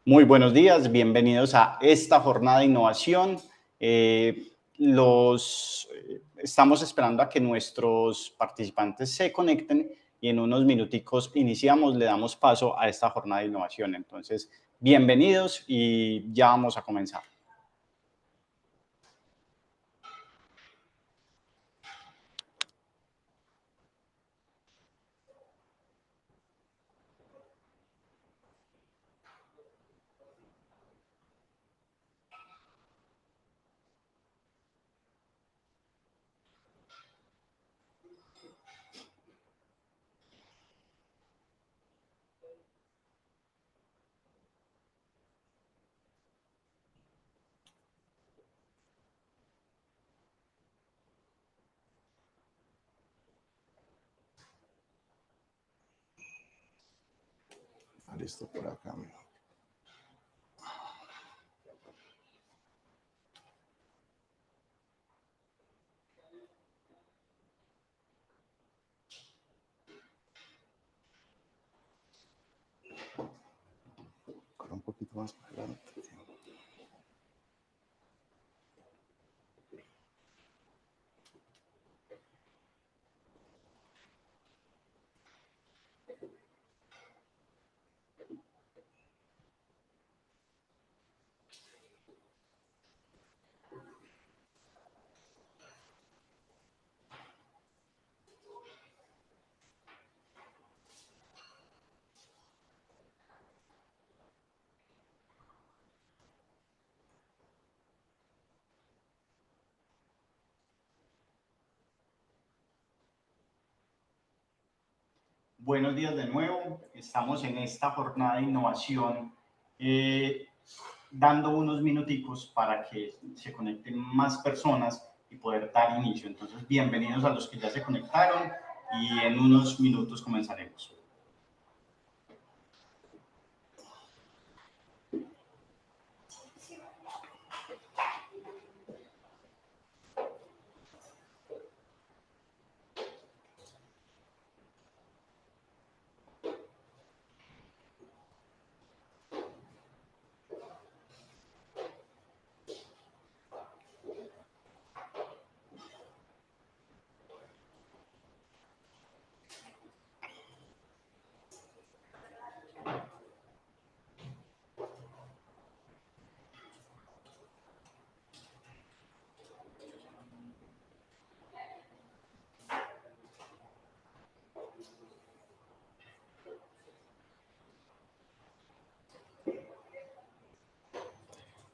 Muy buenos días, bienvenidos a esta jornada de innovación. Estamos esperando a que nuestros participantes se conecten y en unos minuticos iniciamos, le damos paso a esta jornada de innovación. Entonces, bienvenidos y ya vamos a comenzar. Listo por acá. Un poquito más para adelante. Buenos días de nuevo, estamos en esta jornada de innovación dando unos minuticos para que se conecten más personas y poder dar inicio. Entonces, bienvenidos a los que ya se conectaron y en unos minutos comenzaremos.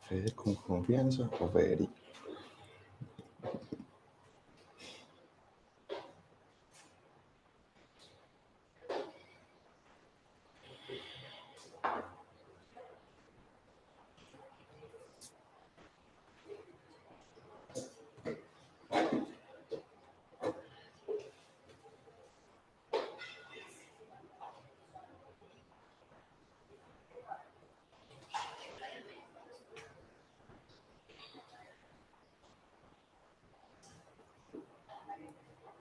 Fede con confianza o Federico.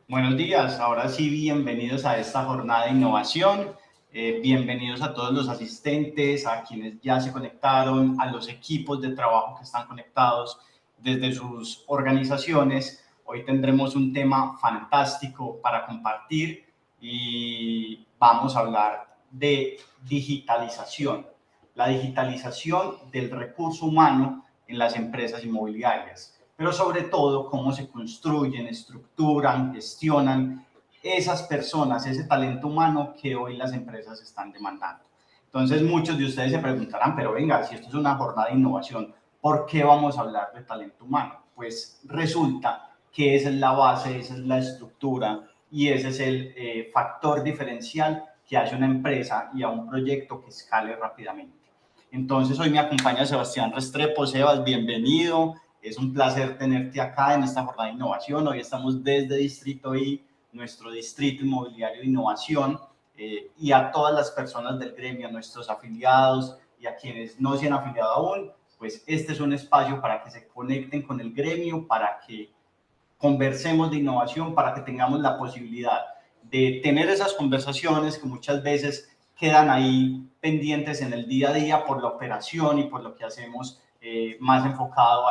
Buenos días, ahora sí, bienvenidos a esta jornada de innovación. Bienvenidos a todos los asistentes, a quienes ya se conectaron, a los equipos de trabajo que están conectados desde sus organizaciones. Hoy tendremos un tema fantástico para compartir y vamos a hablar de digitalización, la digitalización del recurso humano en las empresas inmobiliarias, pero sobre todo cómo se construyen, estructuran, gestionan esas personas, ese talento humano que hoy las empresas están demandando. Entonces muchos de ustedes se preguntarán, pero venga, si esto es una jornada de innovación, ¿por qué vamos a hablar de talento humano? Pues resulta que esa es la base, esa es la estructura y ese es el factor diferencial que hace una empresa y a un proyecto que escale rápidamente. Entonces hoy me acompaña Sebastián Restrepo. Sebas, bienvenido. Es un placer tenerte acá en esta jornada de innovación. Hoy estamos desde Distrito I, nuestro distrito inmobiliario de innovación, y a todas las personas del gremio, a nuestros afiliados y a quienes no se han afiliado aún, pues este es un espacio para que se conecten con el gremio, para que conversemos de innovación, para que tengamos la posibilidad de tener esas conversaciones que muchas veces quedan ahí pendientes en el día a día por la operación y por lo que hacemos más enfocado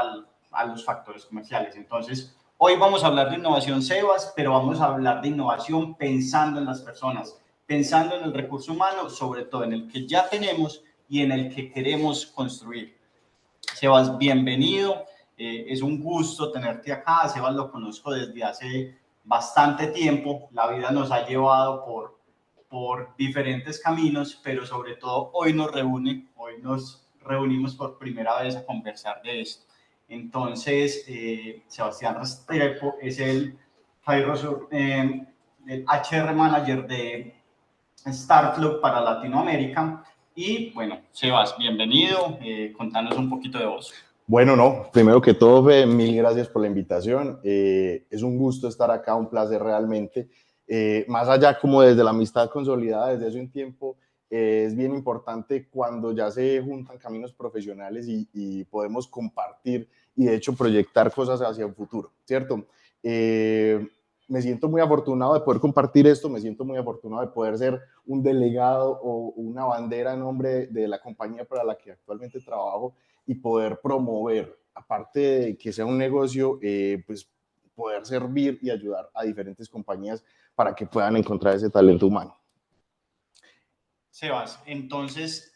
a los factores comerciales. Entonces, hoy vamos a hablar de innovación, Sebas, pero vamos a hablar de innovación pensando en las personas, pensando en el recurso humano, sobre todo en el que ya tenemos y en el que queremos construir. Sebas, bienvenido. Es un gusto tenerte acá. Sebas lo conozco desde hace bastante tiempo. La vida nos ha llevado por diferentes caminos, pero sobre todo hoy nos reunimos por primera vez a conversar de esto. Entonces, Sebastián Restrepo es el HR Manager de Starflow para Latinoamérica. Y bueno, Sebas, bienvenido. Contanos un poquito de vos. Bueno, no, primero que todo, mil gracias por la invitación. Es un gusto estar acá, un placer realmente. Más allá como desde la amistad consolidada desde hace un tiempo, es bien importante cuando ya se juntan caminos profesionales y podemos compartir y de hecho proyectar cosas hacia el futuro, ¿cierto? Me siento muy afortunado de poder compartir esto, me siento muy afortunado de poder ser un delegado o una bandera en nombre de la compañía para la que actualmente trabajo y poder promover, aparte de que sea un negocio, pues poder servir y ayudar a diferentes compañías para que puedan encontrar ese talento humano. Sebas, entonces,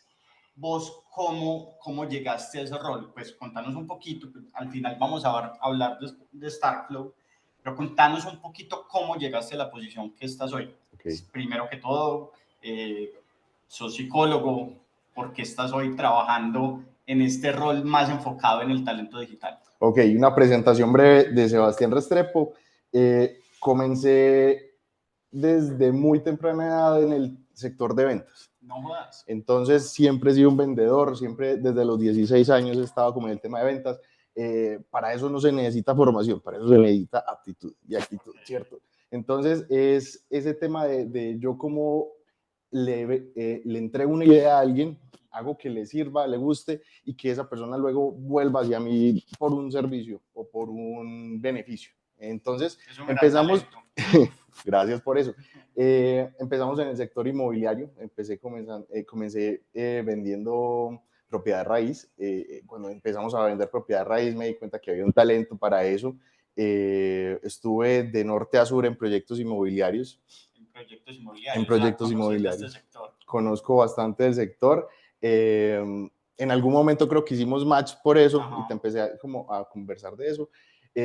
¿vos cómo llegaste a ese rol? Pues contanos un poquito, al final vamos a hablar de Starflow, pero contanos un poquito cómo llegaste a la posición que estás hoy. Okay. Primero que todo, sos psicólogo, ¿por qué estás hoy trabajando en este rol más enfocado en el talento digital? Ok, una presentación breve de Sebastián Restrepo. Comencé desde muy temprana edad en el sector de ventas. No jodas. Entonces siempre he sido un vendedor, siempre desde los 16 años he estado como en el tema de ventas. Para eso no se necesita formación, para eso se necesita aptitud y actitud, ¿cierto? Entonces es ese tema de yo como le entrego una idea a alguien, hago que le sirva, le guste y que esa persona luego vuelva hacia mí por un servicio o por un beneficio. Entonces empezamos, gracias por eso. Empezamos en el sector inmobiliario, comencé vendiendo propiedad de raíz. Cuando empezamos a vender propiedad de raíz me di cuenta que había un talento para eso. Estuve de norte a sur en proyectos inmobiliarios. En proyectos inmobiliarios. Este sector. Conozco bastante del sector. En algún momento creo que hicimos match por eso. Ajá. Y te empecé a conversar de eso.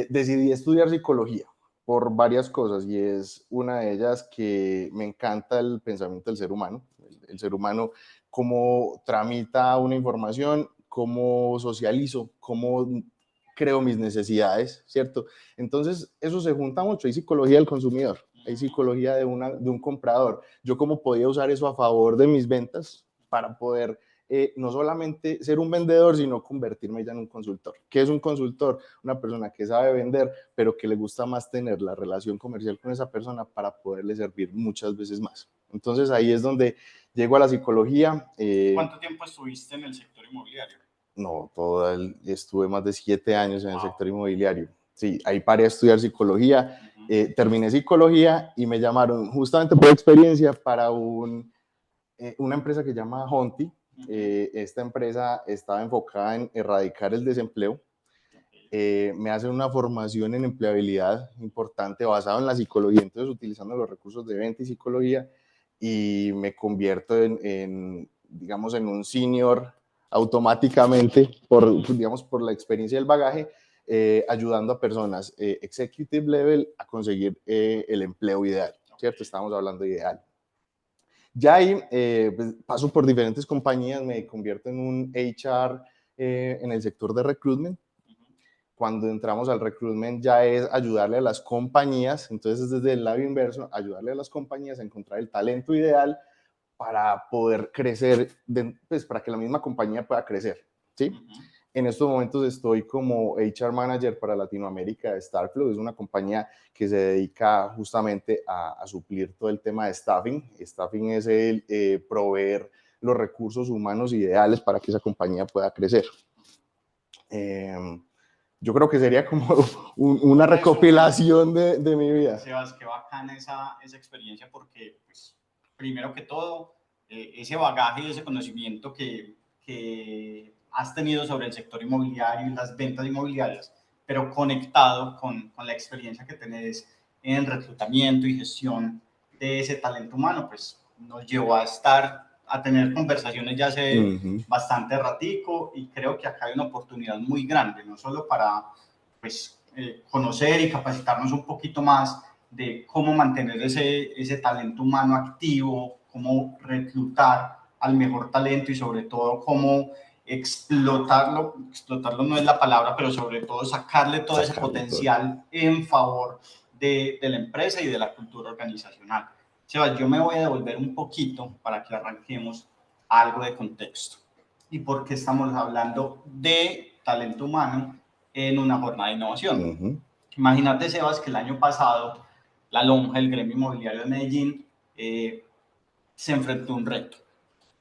Decidí estudiar psicología por varias cosas y es una de ellas que me encanta el pensamiento del ser humano. El ser humano, cómo tramita una información, cómo socializo, cómo creo mis necesidades, ¿cierto? Entonces, eso se junta mucho. Hay psicología del consumidor, hay psicología de un comprador. Yo cómo podía usar eso a favor de mis ventas para poder no solamente ser un vendedor, sino convertirme ya en un consultor. ¿Qué es un consultor? Una persona que sabe vender, pero que le gusta más tener la relación comercial con esa persona para poderle servir muchas veces más. Entonces, ahí es donde llego a la psicología. ¿Cuánto tiempo estuviste en el sector inmobiliario? No, estuve más de 7 años en el sector inmobiliario. Sí, ahí paré a estudiar psicología, terminé psicología y me llamaron justamente por experiencia para una empresa que se llama Honti. Esta empresa estaba enfocada en erradicar el desempleo. Me hacen una formación en empleabilidad importante basado en la psicología, entonces utilizando los recursos de venta y psicología, y me convierto digamos, en un senior automáticamente por la experiencia y el bagaje, ayudando a personas executive level a conseguir el empleo ideal, ¿cierto? Estamos hablando de ideal. Ya ahí pues, paso por diferentes compañías, me convierto en un HR en el sector de recruitment. Cuando entramos al recruitment ya es ayudarle a las compañías, entonces es desde el lado inverso, ayudarle a las compañías a encontrar el talento ideal para poder crecer, pues para que la misma compañía pueda crecer, ¿sí? En estos momentos estoy como HR Manager para Latinoamérica de Starflow, es una compañía que se dedica justamente a suplir todo el tema de staffing. Staffing es el proveer los recursos humanos ideales para que esa compañía pueda crecer. Yo creo que sería como una recopilación de mi vida. Sebas, qué bacana esa experiencia porque, pues, primero que todo, ese bagaje y ese conocimiento que has tenido sobre el sector inmobiliario y las ventas inmobiliarias, pero conectado con la experiencia que tenés en reclutamiento y gestión de ese talento humano, pues nos llevó a tener conversaciones ya hace bastante ratico, y creo que acá hay una oportunidad muy grande, no solo para pues, conocer y capacitarnos un poquito más de cómo mantener ese talento humano activo, cómo reclutar al mejor talento y sobre todo cómo explotarlo no es la palabra, pero sobre todo sacarle todo ese potencial en favor de la empresa y de la cultura organizacional. Sebas, yo me voy a devolver un poquito para que arranquemos algo de contexto. ¿Y por qué estamos hablando de talento humano en una jornada de innovación? Imagínate, Sebas, que el año pasado la lonja, el gremio inmobiliario de Medellín, se enfrentó a un reto.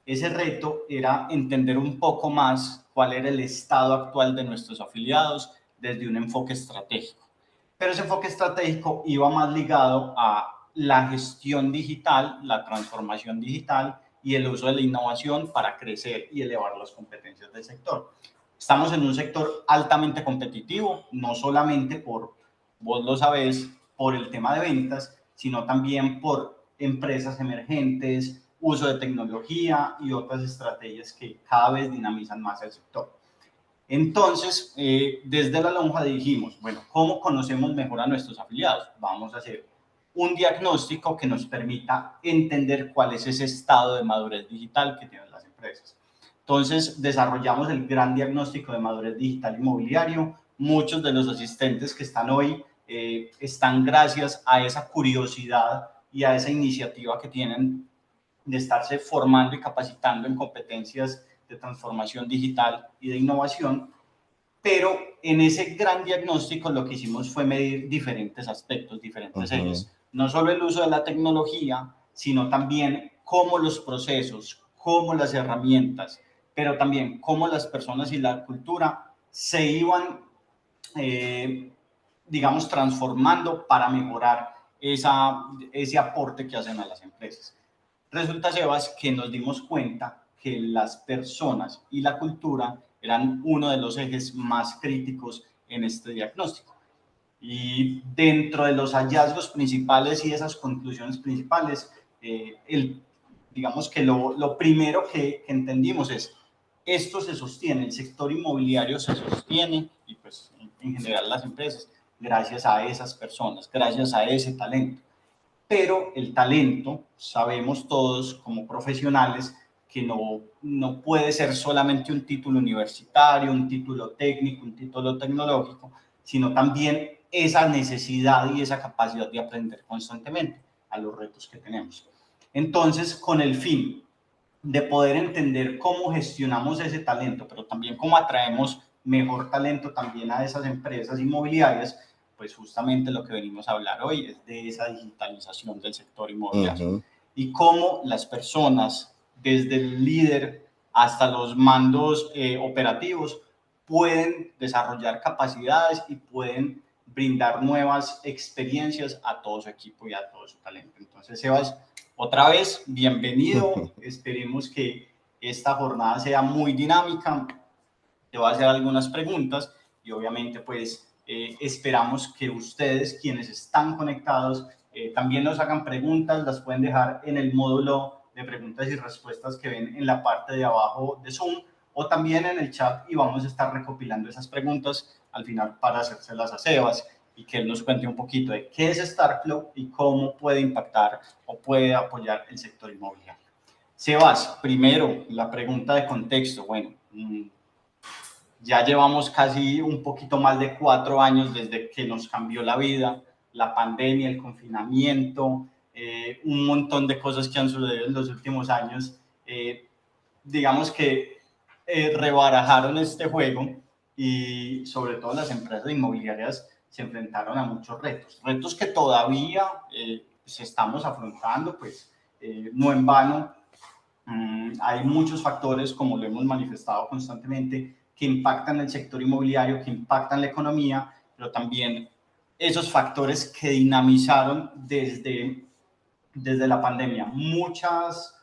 Ese reto era entender un poco más cuál era el estado actual de nuestros afiliados desde un enfoque estratégico. Pero ese enfoque estratégico iba más ligado a la gestión digital, la transformación digital y el uso de la innovación para crecer y elevar las competencias del sector. Estamos en un sector altamente competitivo, no solamente por, vos lo sabés, por el tema de ventas, sino también por empresas emergentes, uso de tecnología y otras estrategias que cada vez dinamizan más el sector. Entonces, desde la lonja dijimos, bueno, ¿cómo conocemos mejor a nuestros afiliados? Vamos a hacer un diagnóstico que nos permita entender cuál es ese estado de madurez digital que tienen las empresas. Entonces, desarrollamos el gran diagnóstico de madurez digital inmobiliario. Muchos de los asistentes que están hoy están gracias a esa curiosidad y a esa iniciativa que tienen de estarse formando y capacitando en competencias de transformación digital y de innovación, pero en ese gran diagnóstico lo que hicimos fue medir diferentes aspectos, diferentes ejes, no solo el uso de la tecnología, sino también cómo los procesos, cómo las herramientas, pero también cómo las personas y la cultura se iban, digamos, transformando para mejorar ese aporte que hacen a las empresas. Resulta, Sebas, que nos dimos cuenta que las personas y la cultura eran uno de los ejes más críticos en este diagnóstico. Y dentro de los hallazgos principales y esas conclusiones principales, digamos que lo primero que entendimos es, esto se sostiene, el sector inmobiliario se sostiene, y pues en general las empresas, gracias a esas personas, gracias a ese talento. Pero el talento, sabemos todos como profesionales, que no puede ser solamente un título universitario, un título técnico, un título tecnológico, sino también esa necesidad y esa capacidad de aprender constantemente a los retos que tenemos. Entonces, con el fin de poder entender cómo gestionamos ese talento, pero también cómo atraemos mejor talento también a esas empresas inmobiliarias, pues justamente lo que venimos a hablar hoy es de esa digitalización del sector inmobiliario y cómo las personas, desde el líder hasta los mandos operativos, pueden desarrollar capacidades y pueden brindar nuevas experiencias a todo su equipo y a todo su talento. Entonces, Sebas, otra vez, bienvenido. Esperemos que esta jornada sea muy dinámica. Te voy a hacer algunas preguntas y obviamente pues esperamos que ustedes, quienes están conectados, también nos hagan preguntas. Las pueden dejar en el módulo de preguntas y respuestas que ven en la parte de abajo de Zoom, o también en el chat, y vamos a estar recopilando esas preguntas al final para hacérselas a Sebas y que él nos cuente un poquito de qué es Starflow y cómo puede impactar o puede apoyar el sector inmobiliario. Sebas, primero, la pregunta de contexto. Bueno, ya llevamos casi un poquito más de 4 años desde que nos cambió la vida, la pandemia, el confinamiento, un montón de cosas que han sucedido en los últimos años. Digamos que rebarajaron este juego, y sobre todo las empresas inmobiliarias se enfrentaron a muchos retos, retos que todavía pues estamos afrontando, pues no en vano. Hay muchos factores, como lo hemos manifestado constantemente, que impactan el sector inmobiliario, que impactan la economía, pero también esos factores que dinamizaron desde la pandemia. Muchas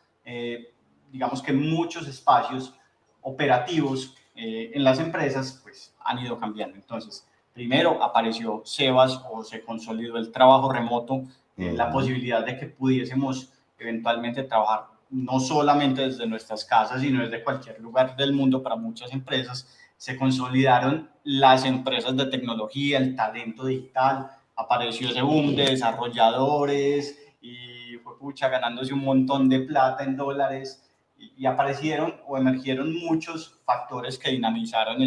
digamos que muchos espacios operativos en las empresas pues han ido cambiando. Entonces, primero apareció Sebas o se consolidó el trabajo remoto, la posibilidad de que pudiésemos eventualmente trabajar no solamente desde nuestras casas, sino desde cualquier lugar del mundo para muchas empresas. Se consolidaron las empresas de tecnología, el talento digital, apareció ese boom de desarrolladores y fue pucha ganándose un montón de plata en dólares y aparecieron o emergieron muchos factores que dinamizaron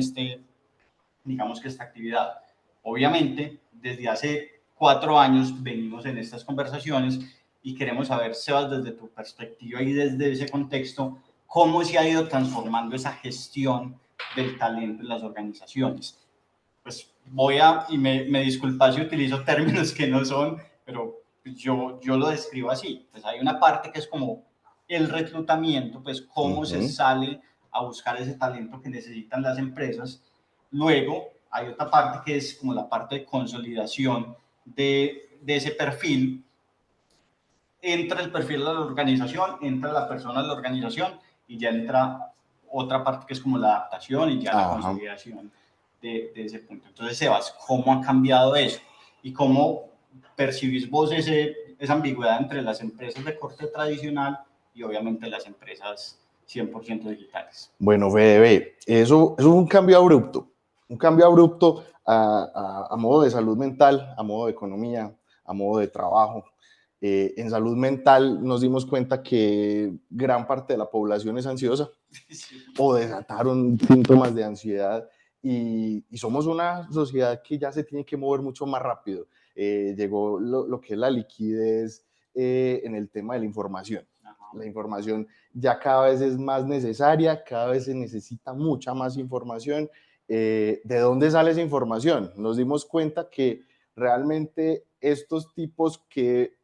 digamos que esta actividad. Obviamente, desde hace 4 años venimos en estas conversaciones y queremos saber, Sebas, desde tu perspectiva y desde ese contexto, cómo se ha ido transformando esa gestión del talento en las organizaciones. Pues y me disculpas si utilizo términos que no son, pero yo lo describo así. Pues hay una parte que es como el reclutamiento, pues cómo se sale a buscar ese talento que necesitan las empresas. Luego hay otra parte que es como la parte de consolidación de ese perfil. Entra el perfil de la organización, entra la persona de la organización y ya entra otra parte que es como la adaptación y ya la consolidación de ese punto. Entonces, Sebas, ¿cómo ha cambiado eso? ¿Y cómo percibís vos esa ambigüedad entre las empresas de corte tradicional y obviamente las empresas 100% digitales? Bueno, Fede, eso es un cambio abrupto a modo de salud mental, a modo de economía, a modo de trabajo. En salud mental nos dimos cuenta que gran parte de la población es ansiosa o desataron síntomas de ansiedad y somos una sociedad que ya se tiene que mover mucho más rápido. Llegó lo que es la liquidez en el tema de la información. La información ya cada vez es más necesaria, cada vez se necesita mucha más información. ¿De dónde sale esa información? Nos dimos cuenta que realmente estos tipos que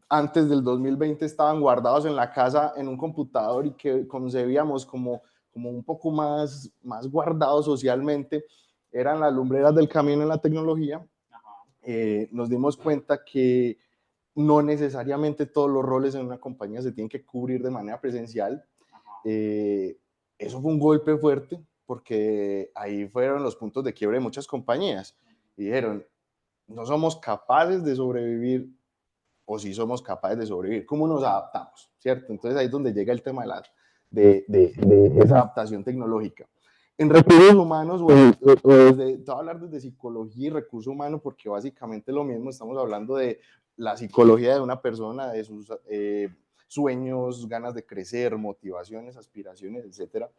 antes del 2020 estaban guardados en la casa en un computador y que concebíamos como un poco más guardados socialmente, eran las lumbreras del camino en la tecnología. Nos dimos cuenta que no necesariamente todos los roles en una compañía se tienen que cubrir de manera presencial. Eso fue un golpe fuerte porque ahí fueron los puntos de quiebre de muchas compañías. Y dijeron, no somos capaces de sobrevivir o si somos capaces de sobrevivir, ¿cómo nos adaptamos? ¿Cierto? Entonces ahí es donde llega el tema de esa adaptación tecnológica. En recursos humanos, te voy a hablar desde psicología y recursos humanos porque básicamente lo mismo, estamos hablando de la psicología de una persona, de sus sueños, ganas de crecer, motivaciones, aspiraciones, etcétera.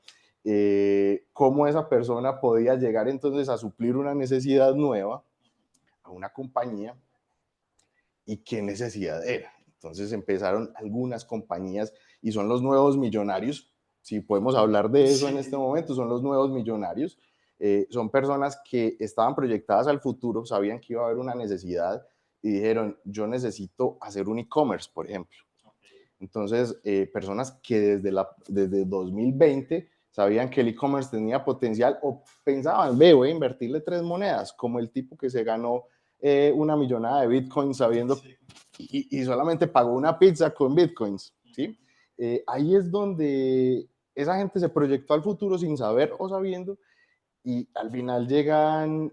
Cómo esa persona podía llegar entonces a suplir una necesidad nueva a una compañía y qué necesidad era. Entonces empezaron algunas compañías y son los nuevos millonarios, si podemos hablar de eso en este momento, son los nuevos millonarios. Son personas que estaban proyectadas al futuro, sabían que iba a haber una necesidad y dijeron, yo necesito hacer un e-commerce, por ejemplo. Entonces, personas que desde 2020 sabían que el e-commerce tenía potencial o pensaban, voy a invertirle 3 monedas, como el tipo que se ganó una millonada de bitcoins sabiendo y solamente pagó una pizza con bitcoins, ¿sí? Ahí es donde esa gente se proyectó al futuro sin saber o sabiendo y al final llegan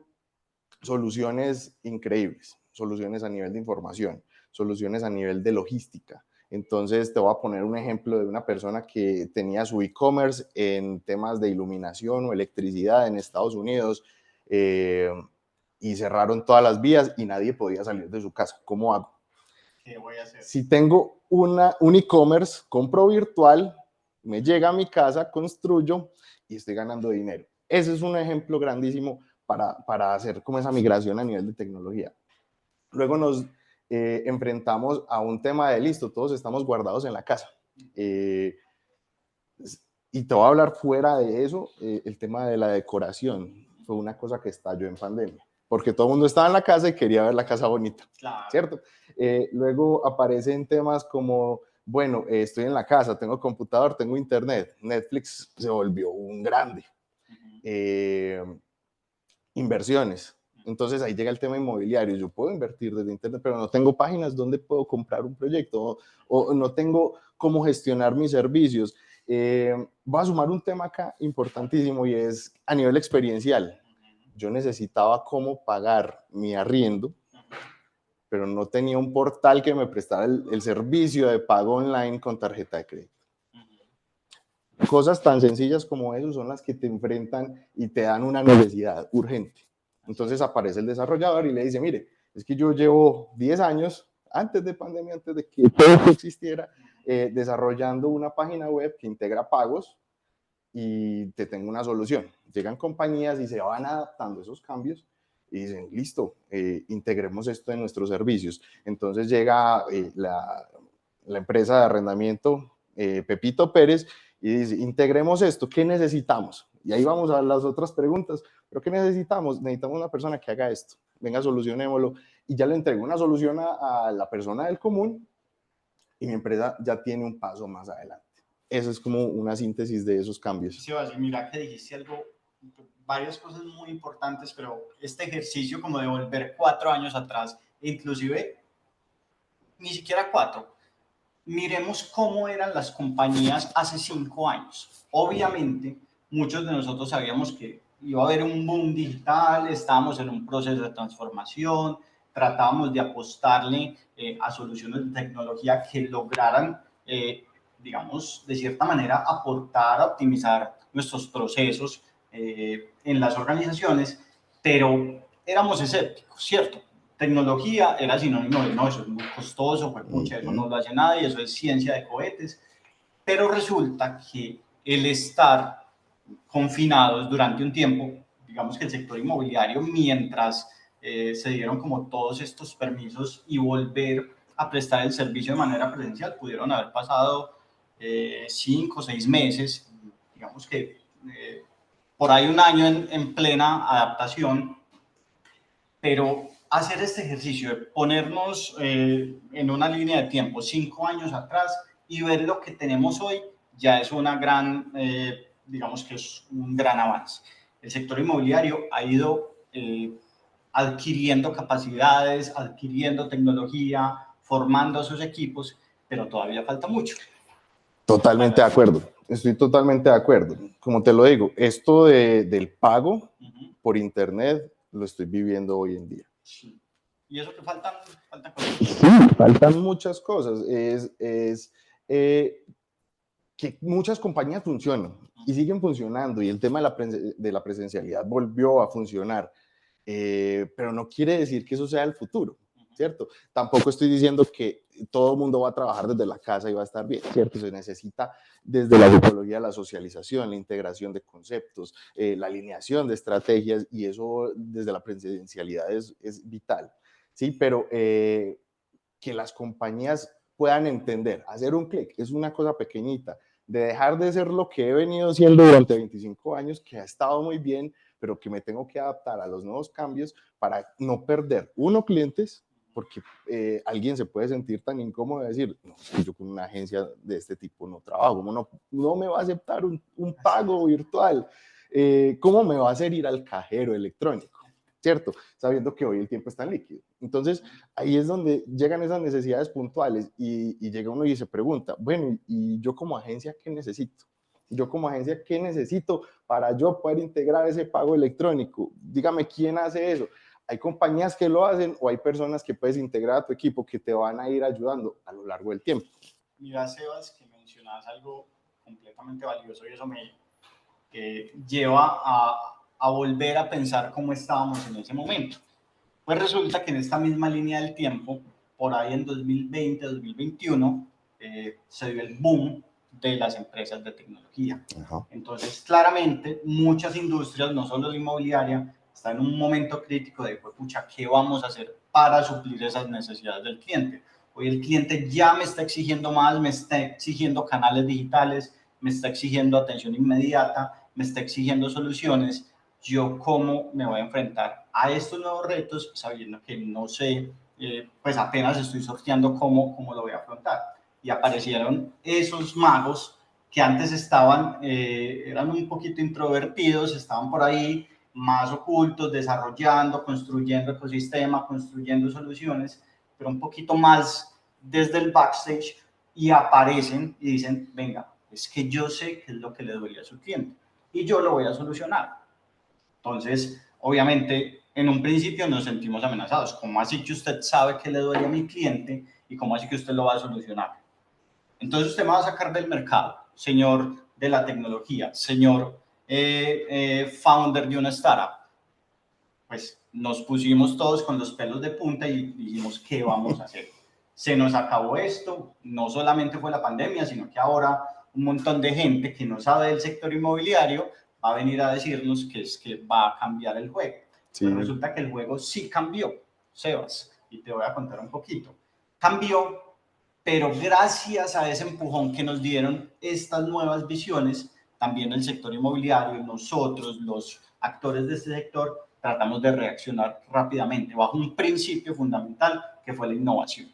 soluciones increíbles, soluciones a nivel de información, soluciones a nivel de logística. Entonces te voy a poner un ejemplo de una persona que tenía su e-commerce en temas de iluminación o electricidad en Estados Unidos y cerraron todas las vías y nadie podía salir de su casa. ¿Cómo hago? ¿Qué voy a hacer? Si tengo un e-commerce, compro virtual, me llega a mi casa, construyo y estoy ganando dinero. Ese es un ejemplo grandísimo para hacer como esa migración a nivel de tecnología. Luego nos enfrentamos a un tema de listo, todos estamos guardados en la casa. Y te voy a hablar fuera de eso, el tema de la decoración fue una cosa que estalló en pandemia, porque todo el mundo estaba en la casa y quería ver la casa bonita, claro. ¿Cierto? Luego aparecen temas como, bueno, estoy en la casa, tengo computador, tengo internet, Netflix se volvió un grande. Inversiones. Entonces ahí llega el tema inmobiliario. Yo puedo invertir desde internet, pero no tengo páginas donde puedo comprar un proyecto o no tengo cómo gestionar mis servicios. Voy a sumar un tema acá importantísimo y es a nivel experiencial. Yo necesitaba cómo pagar mi arriendo, pero no tenía un portal que me prestara el servicio de pago online con tarjeta de crédito. Cosas tan sencillas como eso son las que te enfrentan y te dan una necesidad urgente. Entonces aparece el desarrollador y le dice, mire, es que yo llevo 10 años, antes de pandemia, antes de que todo esto existiera, desarrollando una página web que integra pagos y te tengo una solución. Llegan compañías y se van adaptando a esos cambios y dicen, listo, integremos esto en nuestros servicios. Entonces llega la empresa de arrendamiento Pepito Pérez y dice, integremos esto, ¿qué necesitamos? Y ahí vamos a las otras preguntas, ¿pero qué necesitamos? Necesitamos una persona que haga esto, venga, solucionémoslo, y ya le entrego una solución a la persona del común y mi empresa ya tiene un paso más adelante. Eso es como una síntesis de esos cambios. Sí, mira que dijiste algo, varias cosas muy importantes, pero este ejercicio como de volver 4 años atrás, inclusive ni siquiera 4, miremos cómo eran las compañías hace 5 años. Obviamente, muchos de nosotros sabíamos que iba a haber un boom digital, estábamos en un proceso de transformación, tratábamos de apostarle a soluciones de tecnología que lograran, digamos, de cierta manera, aportar a optimizar nuestros procesos en las organizaciones, pero éramos escépticos, ¿cierto? Tecnología era sinónimo de no, eso es muy costoso, pues pucha, eso no lo hace nadie, eso es ciencia de cohetes, pero resulta que el estar confinados durante un tiempo, digamos que el sector inmobiliario, mientras se dieron como todos estos permisos y volver a prestar el servicio de manera presencial, pudieron haber pasado 5 o 6 meses, digamos que por ahí un año en plena adaptación, pero hacer este ejercicio de ponernos en una línea de tiempo 5 años atrás y ver lo que tenemos hoy, ya es una gran, digamos que es un gran avance. El sector inmobiliario ha ido adquiriendo capacidades, adquiriendo tecnología, formando a sus equipos, pero todavía falta mucho. Totalmente de acuerdo, estoy totalmente de acuerdo. Como te lo digo, esto del pago por internet lo estoy viviendo hoy en día. Sí. ¿Y eso que faltan cosas? Sí, faltan muchas cosas. Que muchas compañías funcionan y siguen funcionando y el tema de la presencialidad volvió a funcionar, pero no quiere decir que eso sea el futuro, ¿cierto? Tampoco estoy diciendo que todo el mundo va a trabajar desde la casa y va a estar bien, ¿cierto? Se necesita desde la psicología, la socialización, la integración de conceptos, la alineación de estrategias y eso desde la presencialidad es vital, ¿sí? Pero que las compañías puedan entender, hacer un clic, es una cosa pequeñita, de dejar de ser lo que he venido siendo durante 25 años, que ha estado muy bien, pero que me tengo que adaptar a los nuevos cambios para no perder, clientes, porque alguien se puede sentir tan incómodo de decir, no, yo con una agencia de este tipo no trabajo, ¿cómo no me va a aceptar un pago virtual? ¿Cómo me va a hacer ir al cajero electrónico? ¿Cierto? Sabiendo que hoy el tiempo está líquido. Entonces, ahí es donde llegan esas necesidades puntuales y llega uno y se pregunta, bueno, ¿y yo como agencia qué necesito? Yo como agencia, ¿qué necesito para yo poder integrar ese pago electrónico? Dígame, ¿quién hace eso? Hay compañías que lo hacen o hay personas que puedes integrar a tu equipo que te van a ir ayudando a lo largo del tiempo. Mira, Sebas, que mencionabas algo completamente valioso y eso me lleva a volver a pensar cómo estábamos en ese momento. Pues resulta que en esta misma línea del tiempo, por ahí en 2020, 2021, se dio el boom de las empresas de tecnología. Ajá. Entonces, claramente, muchas industrias, no solo la inmobiliaria, están en un momento crítico de, pues, pucha, ¿qué vamos a hacer para suplir esas necesidades del cliente? Hoy el cliente ya me está exigiendo más, me está exigiendo canales digitales, me está exigiendo atención inmediata, me está exigiendo soluciones. Yo cómo me voy a enfrentar a estos nuevos retos sabiendo que no sé, pues apenas estoy sorteando cómo lo voy a afrontar. Y aparecieron esos magos que antes eran un poquito introvertidos, estaban por ahí más ocultos, desarrollando, construyendo ecosistema, construyendo soluciones, pero un poquito más desde el backstage y aparecen y dicen, venga, es que yo sé qué es lo que le duele a su cliente y yo lo voy a solucionar. Entonces, obviamente, en un principio nos sentimos amenazados. ¿Cómo así que usted sabe que le duele a mi cliente y cómo así que usted lo va a solucionar? Entonces usted me va a sacar del mercado, señor de la tecnología, señor founder de una startup. Pues nos pusimos todos con los pelos de punta y dijimos, ¿qué vamos a hacer? Se nos acabó esto, no solamente fue la pandemia, sino que ahora un montón de gente que no sabe del sector inmobiliario va a venir a decirnos que es que va a cambiar el juego. Sí. Pues resulta que el juego sí cambió, Sebas, y te voy a contar un poquito. Cambió, pero gracias a ese empujón que nos dieron estas nuevas visiones, también el sector inmobiliario, nosotros, los actores de este sector, tratamos de reaccionar rápidamente bajo un principio fundamental que fue la innovación.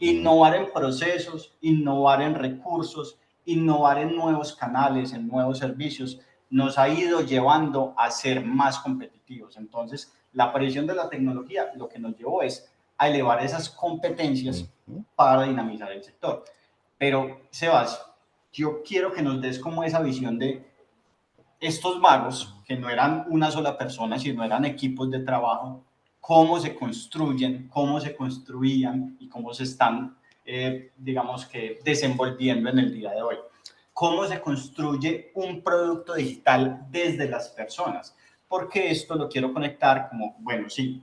Innovar en procesos, innovar en recursos, innovar en nuevos canales, en nuevos servicios, nos ha ido llevando a ser más competitivos. Entonces, la aparición de la tecnología lo que nos llevó es a elevar esas competencias para dinamizar el sector. Pero, Sebas, yo quiero que nos des como esa visión de estos magos, que no eran una sola persona, sino eran equipos de trabajo, cómo se construyen, cómo se construían y cómo se están, digamos que, desenvolviendo en el día de hoy. Cómo se construye un producto digital desde las personas. Porque esto lo quiero conectar como, bueno, sí,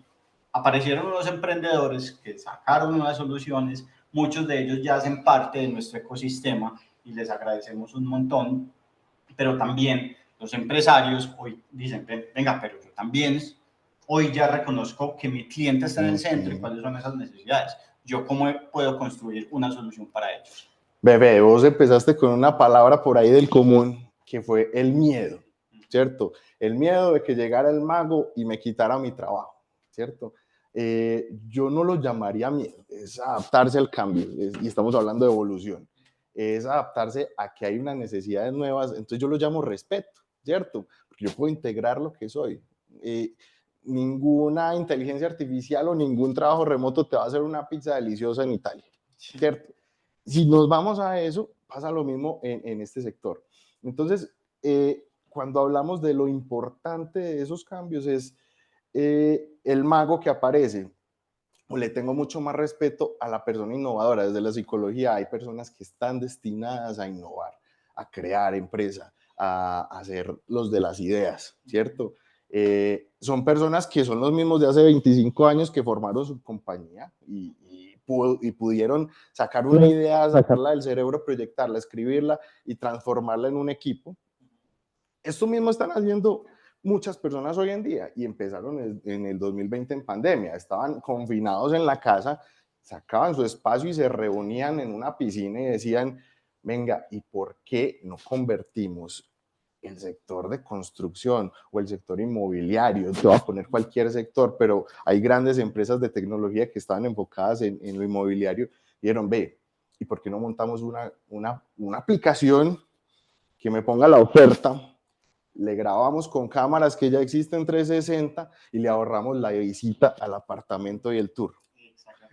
aparecieron unos emprendedores que sacaron nuevas soluciones, muchos de ellos ya hacen parte de nuestro ecosistema y les agradecemos un montón, pero también los empresarios hoy dicen, venga, pero yo también hoy ya reconozco que mi cliente está en el centro y cuáles son esas necesidades. Yo cómo puedo construir una solución para ellos. Bebé, vos empezaste con una palabra por ahí del común, que fue el miedo, ¿cierto? El miedo de que llegara el mago y me quitara mi trabajo, ¿cierto? Yo no lo llamaría miedo, es adaptarse al cambio, y estamos hablando de evolución, es adaptarse a que hay unas necesidades nuevas, entonces yo lo llamo respeto, ¿cierto? Porque yo puedo integrar lo que soy. Ninguna inteligencia artificial o ningún trabajo remoto te va a hacer una pizza deliciosa en Italia, ¿cierto? Si nos vamos a eso, pasa lo mismo en este sector. Entonces, cuando hablamos de lo importante de esos cambios es el mago que aparece, o le tengo mucho más respeto a la persona innovadora. Desde la psicología hay personas que están destinadas a innovar, a crear empresa, a ser los de las ideas, ¿cierto? Son personas que son los mismos de hace 25 años que formaron su compañía y pudieron sacar una idea, sacarla del cerebro, proyectarla, escribirla y transformarla en un equipo. Esto mismo están haciendo muchas personas hoy en día y empezaron en el 2020 en pandemia. Estaban confinados en la casa, sacaban su espacio y se reunían en una piscina y decían, venga, ¿y por qué no convertimos el sector de construcción o el sector inmobiliario? Te voy a poner cualquier sector, pero hay grandes empresas de tecnología que estaban enfocadas en lo inmobiliario y dijeron, ve, ¿y por qué no montamos una aplicación que me ponga la oferta? Le grabamos con cámaras que ya existen 360 y le ahorramos la visita al apartamento y el tour.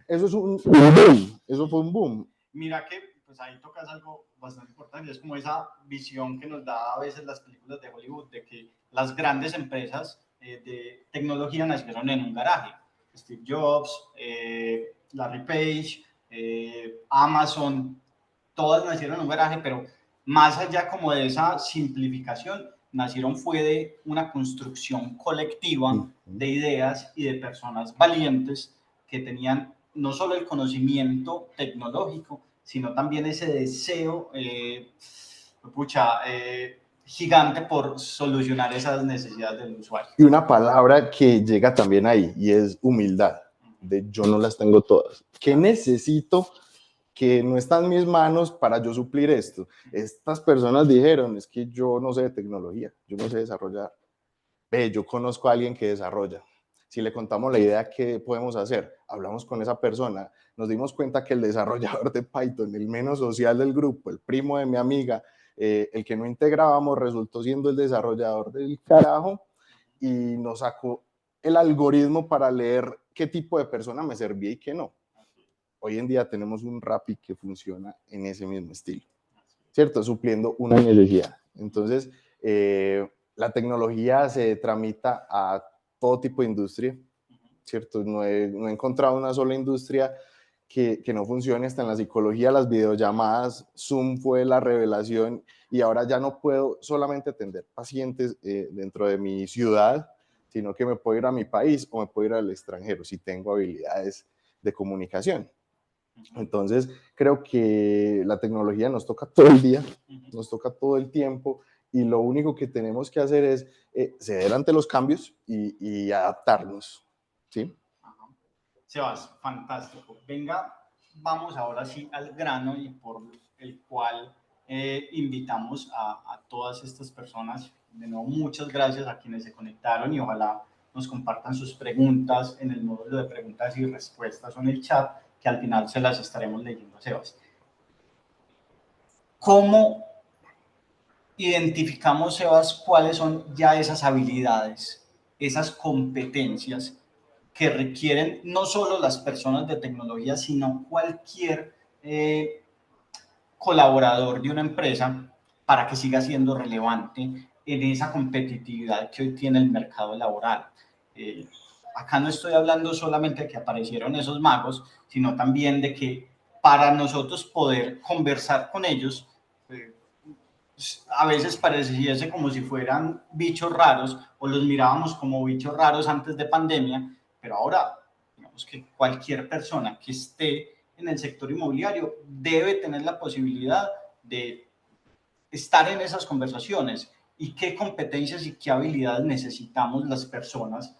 Eso es un boom, eso fue un boom. Mira que pues ahí tocas algo bastante importante, es como esa visión que nos da a veces las películas de Hollywood de que las grandes empresas de tecnología nacieron en un garaje. Steve Jobs, Larry Page, Amazon, todas nacieron en un garaje, pero más allá como de esa simplificación, nacieron fue de una construcción colectiva de ideas y de personas valientes que tenían no solo el conocimiento tecnológico, sino también ese deseo gigante por solucionar esas necesidades del usuario. Y una palabra que llega también ahí y es humildad, de yo no las tengo todas. ¿Qué necesito que no está en mis manos para yo suplir esto? Estas personas dijeron, es que yo no sé de tecnología, yo no sé desarrollar. Ve, yo conozco a alguien que desarrolla. Si le contamos la idea, ¿qué podemos hacer? Hablamos con esa persona, nos dimos cuenta que el desarrollador de Python, el menos social del grupo, el primo de mi amiga, el que no integrábamos, resultó siendo el desarrollador del carajo y nos sacó el algoritmo para leer qué tipo de persona me servía y qué no. Hoy en día tenemos un Rappi que funciona en ese mismo estilo. ¿cierto? Supliendo una necesidad. Entonces, la tecnología se tramita a todo tipo de industria, ¿cierto? No he encontrado una sola industria que no funcione. Hasta en la psicología, las videollamadas, Zoom fue la revelación, y ahora ya no puedo solamente atender pacientes dentro de mi ciudad, sino que me puedo ir a mi país o me puedo ir al extranjero si tengo habilidades de comunicación. Entonces, creo que la tecnología nos toca todo el día, nos toca todo el tiempo, y lo único que tenemos que hacer es ceder ante los cambios y adaptarnos, ¿sí? Ajá. Sebas, fantástico. Venga, vamos ahora sí al grano y por el cual invitamos a todas estas personas. De nuevo, muchas gracias a quienes se conectaron y ojalá nos compartan sus preguntas en el módulo de preguntas y respuestas o en el chat, que al final se las estaremos leyendo a Sebas. ¿Cómo identificamos, Sebas, cuáles son ya esas habilidades, esas competencias que requieren no solo las personas de tecnología, sino cualquier colaborador de una empresa para que siga siendo relevante en esa competitividad que hoy tiene el mercado laboral? Acá no estoy hablando solamente de que aparecieron esos magos, sino también de que para nosotros poder conversar con ellos, eh, a veces pareciese como si fueran bichos raros o los mirábamos como bichos raros antes de pandemia, pero ahora, digamos que cualquier persona que esté en el sector inmobiliario debe tener la posibilidad de estar en esas conversaciones y qué competencias y qué habilidades necesitamos las personas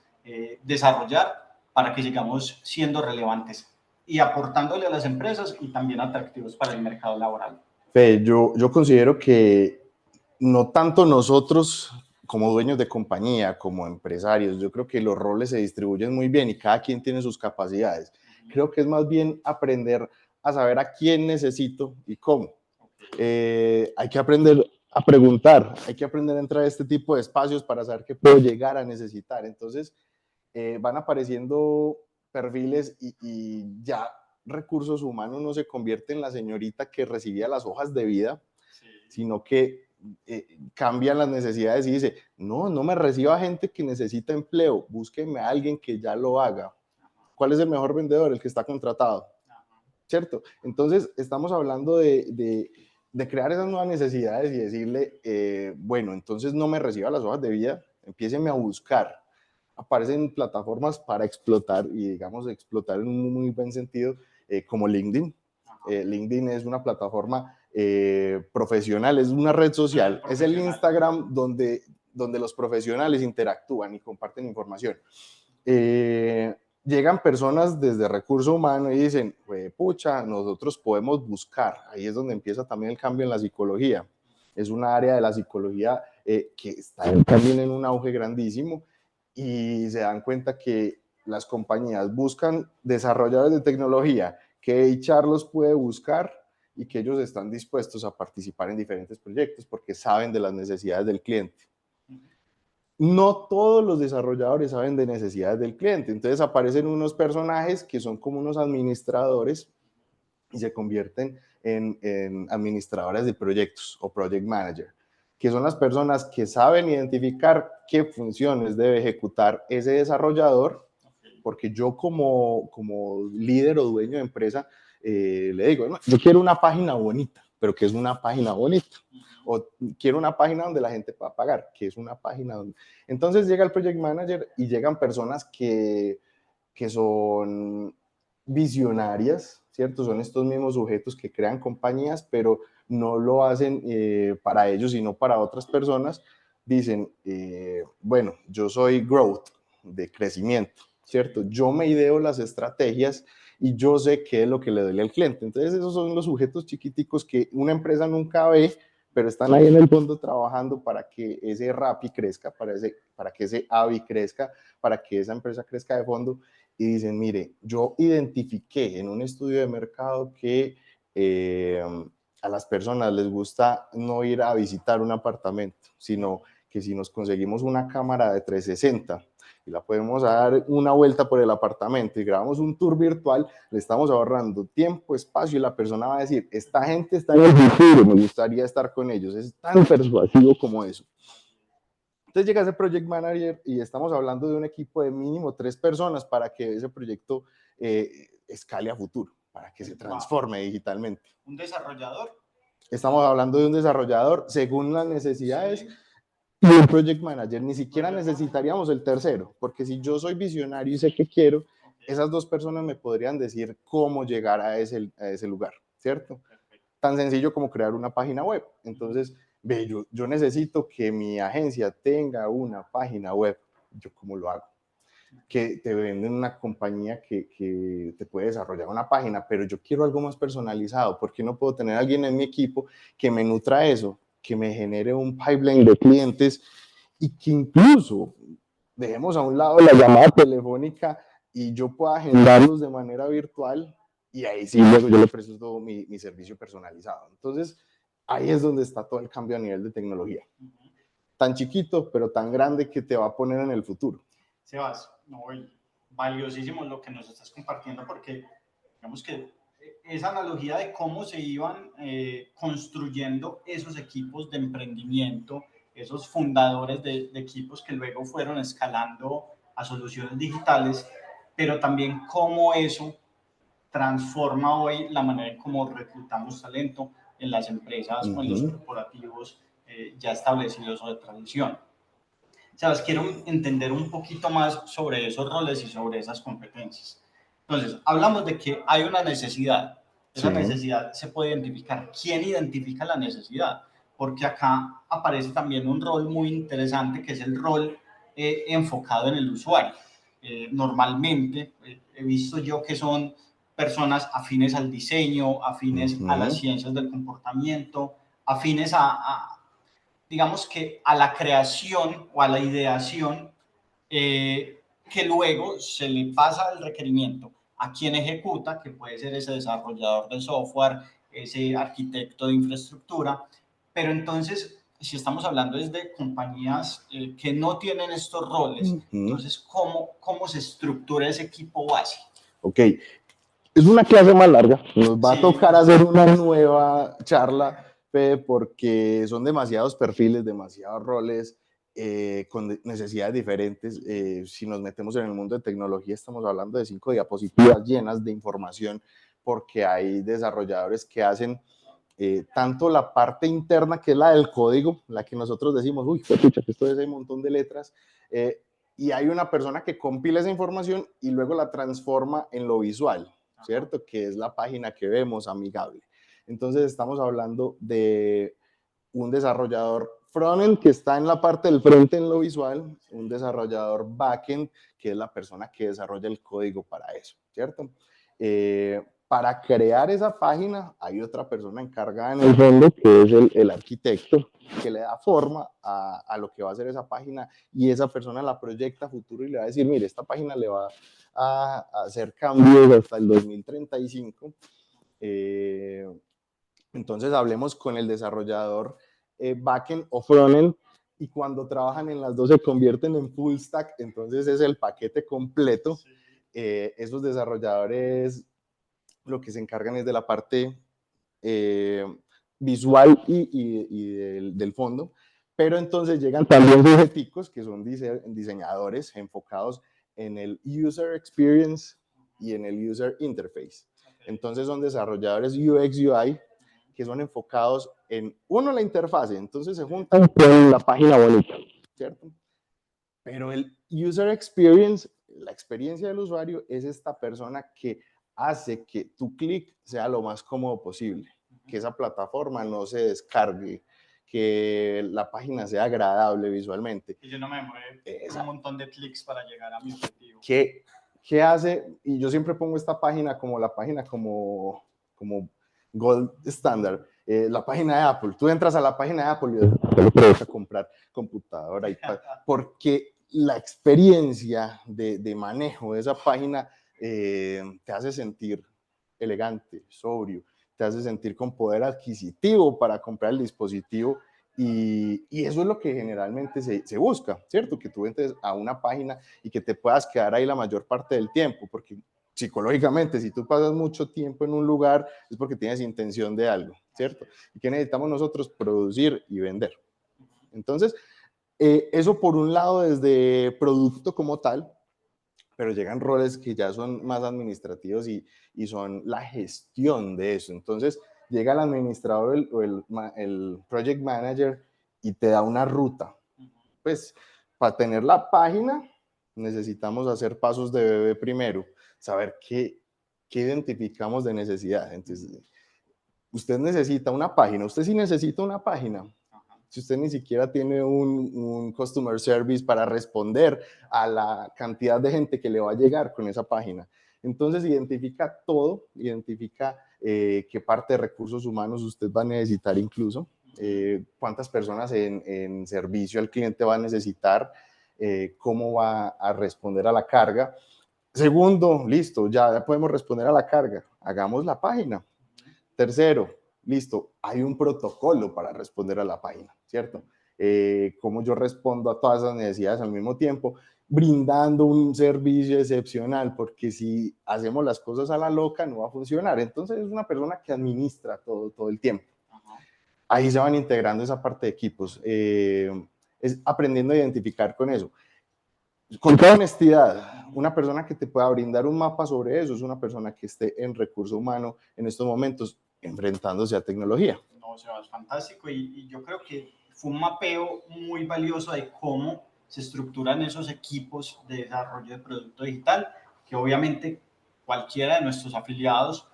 desarrollar para que sigamos siendo relevantes y aportándole a las empresas y también atractivos para el mercado laboral. Fe, yo considero que no tanto nosotros como dueños de compañía, como empresarios, yo creo que los roles se distribuyen muy bien y cada quien tiene sus capacidades. Creo que es más bien aprender a saber a quién necesito y cómo. Hay que aprender a preguntar, hay que aprender a entrar a este tipo de espacios para saber qué puedo llegar a necesitar. Entonces, van apareciendo perfiles y ya recursos humanos no se convierte en la señorita que recibía las hojas de vida, sí, sino que cambian las necesidades y dice, no me reciba gente que necesita empleo, búsqueme a alguien que ya lo haga. ¿Cuál es el mejor vendedor? El que está contratado, ¿cierto? Entonces, estamos hablando de crear esas nuevas necesidades y decirle, bueno, entonces no me reciba las hojas de vida, empiéceme a buscar. Aparecen plataformas para explotar, y digamos explotar en un muy buen sentido, como LinkedIn. LinkedIn es una plataforma profesional, es una red social, es el Instagram donde los profesionales interactúan y comparten información. Llegan personas desde recursos humanos y dicen, pucha, nosotros podemos buscar. Ahí es donde empieza también el cambio en la psicología. Es una área de la psicología que está también en un auge grandísimo, y se dan cuenta que las compañías buscan desarrolladores de tecnología que HR los puede buscar y que ellos están dispuestos a participar en diferentes proyectos porque saben de las necesidades del cliente. No todos los desarrolladores saben de necesidades del cliente, entonces aparecen unos personajes que son como unos administradores y se convierten en administradores de proyectos o project manager, que son las personas que saben identificar qué funciones debe ejecutar ese desarrollador, porque yo como líder o dueño de empresa le digo, no, yo quiero una página bonita, pero ¿qué es una página bonita? O quiero una página donde la gente pueda pagar, ¿qué es una página donde? Entonces llega el project manager y llegan personas que son visionarias, ¿cierto? Son estos mismos sujetos que crean compañías, pero no lo hacen para ellos, sino para otras personas. Dicen, bueno, yo soy growth, de crecimiento, ¿cierto? Yo me ideo las estrategias y yo sé qué es lo que le duele al cliente. Entonces, esos son los sujetos chiquiticos que una empresa nunca ve, pero están ahí en el fondo trabajando para que ese Rappi crezca, para que ese Avi crezca, para que esa empresa crezca de fondo. Y dicen, mire, yo identifiqué en un estudio de mercado que a las personas les gusta no ir a visitar un apartamento, sino que si nos conseguimos una cámara de 360 y la podemos dar una vuelta por el apartamento y grabamos un tour virtual, le estamos ahorrando tiempo, espacio y la persona va a decir, esta gente está en el futuro, me gustaría estar con ellos. Es tan persuasivo como eso. Entonces llega ese project manager y estamos hablando de un equipo de mínimo 3 personas para que ese proyecto escale a futuro, para que se transforme digitalmente. ¿Un desarrollador? Estamos hablando de un desarrollador según las necesidades y un project manager. Ni siquiera necesitaríamos el tercero, porque si yo soy visionario y sé qué quiero, esas 2 personas me podrían decir cómo llegar a ese lugar, ¿cierto? Tan sencillo como crear una página web. Entonces, ve, yo necesito que mi agencia tenga una página web. ¿Yo cómo lo hago? Que te venden una compañía que te puede desarrollar una página, pero yo quiero algo más personalizado. ¿Por qué no puedo tener a alguien en mi equipo que me nutra eso, que me genere un pipeline de clientes y que incluso dejemos a un lado la llamada telefónica y yo pueda agendarlos de manera virtual y ahí sí luego yo le presto mi servicio personalizado? Entonces, ahí es donde está todo el cambio a nivel de tecnología. Tan chiquito, pero tan grande que te va a poner en el futuro. Sebas, no, valiosísimo lo que nos estás compartiendo porque digamos que esa analogía de cómo se iban construyendo esos equipos de emprendimiento, esos fundadores de equipos que luego fueron escalando a soluciones digitales, pero también cómo eso transforma hoy la manera en cómo reclutamos talento en las empresas o en los corporativos ya establecidos o de tradición. Sabes, quiero entender un poquito más sobre esos roles y sobre esas competencias. Entonces, hablamos de que hay una necesidad. Esa necesidad se puede identificar. ¿Quién identifica la necesidad? Porque acá aparece también un rol muy interesante que es el rol enfocado en el usuario. Normalmente he visto yo que son personas afines al diseño, afines a las ciencias del comportamiento, afines digamos que a la creación o a la ideación, que luego se le pasa el requerimiento a quien ejecuta, que puede ser ese desarrollador de software, ese arquitecto de infraestructura, pero entonces, si estamos hablando desde compañías que no tienen estos roles, entonces, ¿cómo se estructura ese equipo base? Ok, es una clase más larga, nos va a tocar hacer una nueva charla, porque son demasiados perfiles, demasiados roles, con necesidades diferentes. Si nos metemos en el mundo de tecnología, estamos hablando de 5 diapositivas llenas de información, porque hay desarrolladores que hacen tanto la parte interna, que es la del código, la que nosotros decimos, uy, escucha, que esto es un montón de letras, y hay una persona que compila esa información y luego la transforma en lo visual, ¿cierto? Que es la página que vemos amigable. Entonces estamos hablando de un desarrollador frontend que está en la parte del frente en lo visual, un desarrollador backend que es la persona que desarrolla el código para eso, ¿cierto? Para crear esa página hay otra persona encargada en el fondo que es el arquitecto que le da forma a lo que va a ser esa página y esa persona la proyecta a futuro y le va a decir, mire, esta página le va a hacer cambios hasta el 2035. Entonces hablemos con el desarrollador backend o frontend y cuando trabajan en las dos se convierten en full stack, entonces es el paquete completo. Esos desarrolladores lo que se encargan es de la parte visual y del fondo, pero entonces llegan también sujeticos que son diseñadores enfocados en el user experience y en el user interface. Entonces son desarrolladores UX, UI, que son enfocados en, uno, la interfase, entonces se juntan con la página bonita, ¿cierto? Pero el user experience, la experiencia del usuario, es esta persona que hace que tu clic sea lo más cómodo posible, que esa plataforma no se descargue, que la página sea agradable visualmente. Y yo no me mueve un montón de clics para llegar a mi objetivo. ¿Qué hace? Y yo siempre pongo esta página como la página como gold standard, la página de Apple. Tú entras a la página de Apple y te lo puedes comprar computadora, iPad, porque la experiencia de manejo de esa página te hace sentir elegante, sobrio, te hace sentir con poder adquisitivo para comprar el dispositivo Y eso es lo que generalmente se busca, ¿cierto? Que tú entres a una página y que te puedas quedar ahí la mayor parte del tiempo, porque psicológicamente, si tú pasas mucho tiempo en un lugar, es porque tienes intención de algo, ¿cierto? ¿Y qué necesitamos nosotros? Producir y vender. Entonces, eso por un lado desde producto como tal, pero llegan roles que ya son más administrativos y son la gestión de eso. Entonces, llega el administrador el project manager y te da una ruta. Pues, para tener la página, necesitamos hacer pasos de bebé primero, saber qué identificamos de necesidad. Entonces, usted necesita una página, usted sí necesita una página. Si usted ni siquiera tiene un customer service para responder a la cantidad de gente que le va a llegar con esa página. Entonces identifica todo, identifica qué parte de recursos humanos usted va a necesitar incluso, cuántas personas en servicio al cliente va a necesitar, cómo va a responder a la carga. Segundo, listo, ya podemos responder a la carga, hagamos la página. Tercero, listo, hay un protocolo para responder a la página, ¿cierto? Cómo yo respondo a todas esas necesidades al mismo tiempo, brindando un servicio excepcional, porque si hacemos las cosas a la loca no va a funcionar. Entonces es una persona que administra todo el tiempo. Ahí se van integrando esa parte de equipos, es aprendiendo a identificar con eso. Con toda honestidad, una persona que te pueda brindar un mapa sobre eso es una persona que esté en recurso humano en estos momentos enfrentándose a tecnología. No, se va, es fantástico y yo creo que fue un mapeo muy valioso de cómo se estructuran esos equipos de desarrollo de producto digital, que obviamente cualquiera de nuestros afiliados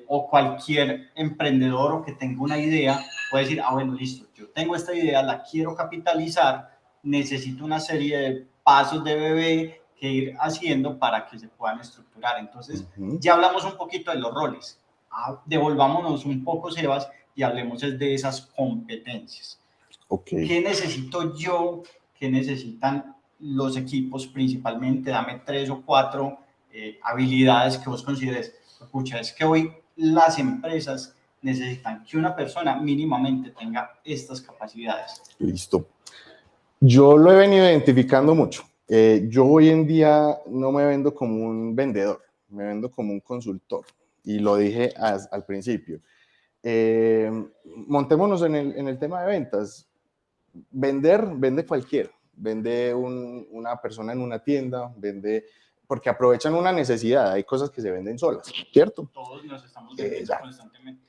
o cualquier emprendedor o que tenga una idea puede decir, ah, bueno, listo, yo tengo esta idea, la quiero capitalizar, necesito una serie de pasos de bebé que ir haciendo para que se puedan estructurar. Entonces, ya hablamos un poquito de los roles. Devolvámonos un poco, Sebas, y hablemos de esas competencias. Okay. ¿Qué necesito yo? ¿Qué necesitan los equipos principalmente? Dame 3 o 4 habilidades que vos consideres. Escucha, es que hoy las empresas necesitan que una persona mínimamente tenga estas capacidades. Listo. Yo lo he venido identificando mucho. Yo hoy en día no me vendo como un vendedor, me vendo como un consultor. Y lo dije al principio. Montémonos en el tema de ventas. Vende cualquiera. Vende una persona en una tienda, vende porque aprovechan una necesidad. Hay cosas que se venden solas, ¿cierto? Todos nos estamos vendiendo constantemente.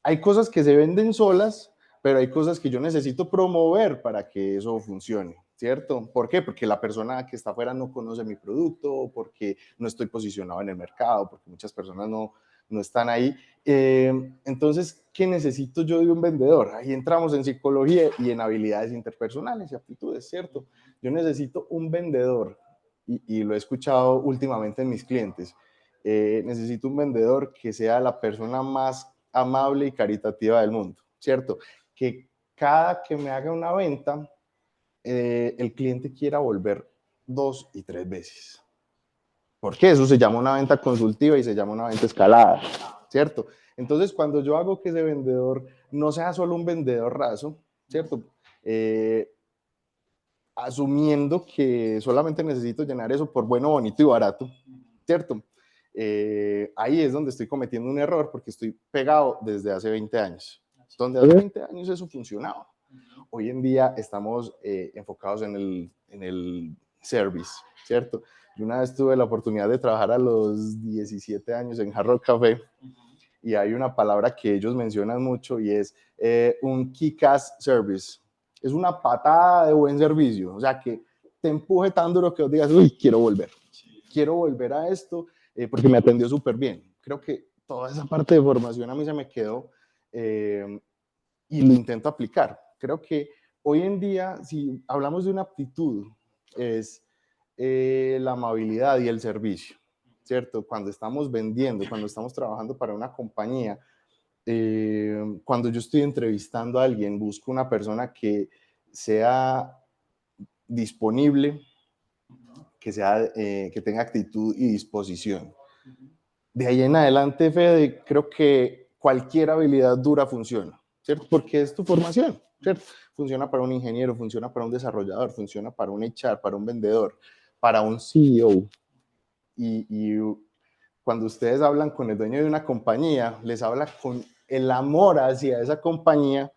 Hay cosas que se venden solas, pero hay cosas que yo necesito promover para que eso funcione, ¿cierto? ¿Por qué? Porque la persona que está afuera no conoce mi producto, porque no estoy posicionado en el mercado, porque muchas personas no están ahí. Entonces, ¿qué necesito yo de un vendedor? Ahí entramos en psicología y en habilidades interpersonales y aptitudes, ¿cierto? Yo necesito un vendedor, y lo he escuchado últimamente en mis clientes, necesito un vendedor que sea la persona más amable y caritativa del mundo, ¿cierto? Que cada que me haga una venta, el cliente quiera volver 2 y 3 veces. ¿Por qué? Eso se llama una venta consultiva y se llama una venta escalada, ¿cierto? Entonces, cuando yo hago que ese vendedor no sea solo un vendedor raso, ¿cierto? Asumiendo que solamente necesito llenar eso por bueno, bonito y barato, ¿cierto? Ahí es donde estoy cometiendo un error porque estoy pegado desde hace 20 años. Donde hace 20 años eso funcionaba. Hoy en día estamos enfocados en el service, ¿cierto? Yo una vez tuve la oportunidad de trabajar a los 17 años en Hard Rock Café y hay una palabra que ellos mencionan mucho y es un kick-ass service. Es una patada de buen servicio, o sea, que te empuje tan duro que os digas, uy, quiero volver a esto porque me atendió súper bien. Creo que toda esa parte de formación a mí se me quedó y lo intento aplicar. Creo que hoy en día, si hablamos de una aptitud, es la amabilidad y el servicio, ¿cierto? Cuando estamos vendiendo, cuando estamos trabajando para una compañía, cuando yo estoy entrevistando a alguien, busco una persona que sea disponible, que tenga actitud y disposición. De ahí en adelante, Fede, creo que cualquier habilidad dura funciona. ¿cierto? Porque es tu formación, ¿cierto? Funciona para un ingeniero, funciona para un desarrollador, funciona para un HR, para un vendedor, para un CEO. Y cuando ustedes hablan con el dueño de una compañía, les habla con el amor hacia esa compañía.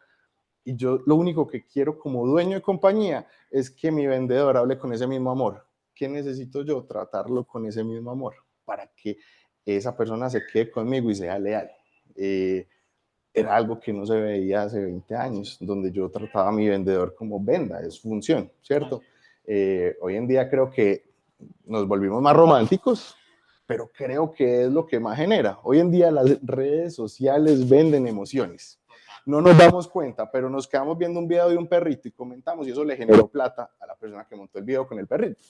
Y yo lo único que quiero como dueño de compañía es que mi vendedor hable con ese mismo amor. ¿Qué necesito yo? Tratarlo con ese mismo amor para que esa persona se quede conmigo y sea leal. Era algo que no se veía hace 20 años, donde yo trataba a mi vendedor como venda, es función, ¿cierto? Hoy en día creo que nos volvimos más románticos, pero creo que es lo que más genera. Hoy en día las redes sociales venden emociones. No nos damos cuenta, pero nos quedamos viendo un video de un perrito y comentamos y eso le generó plata a la persona que montó el video con el perrito.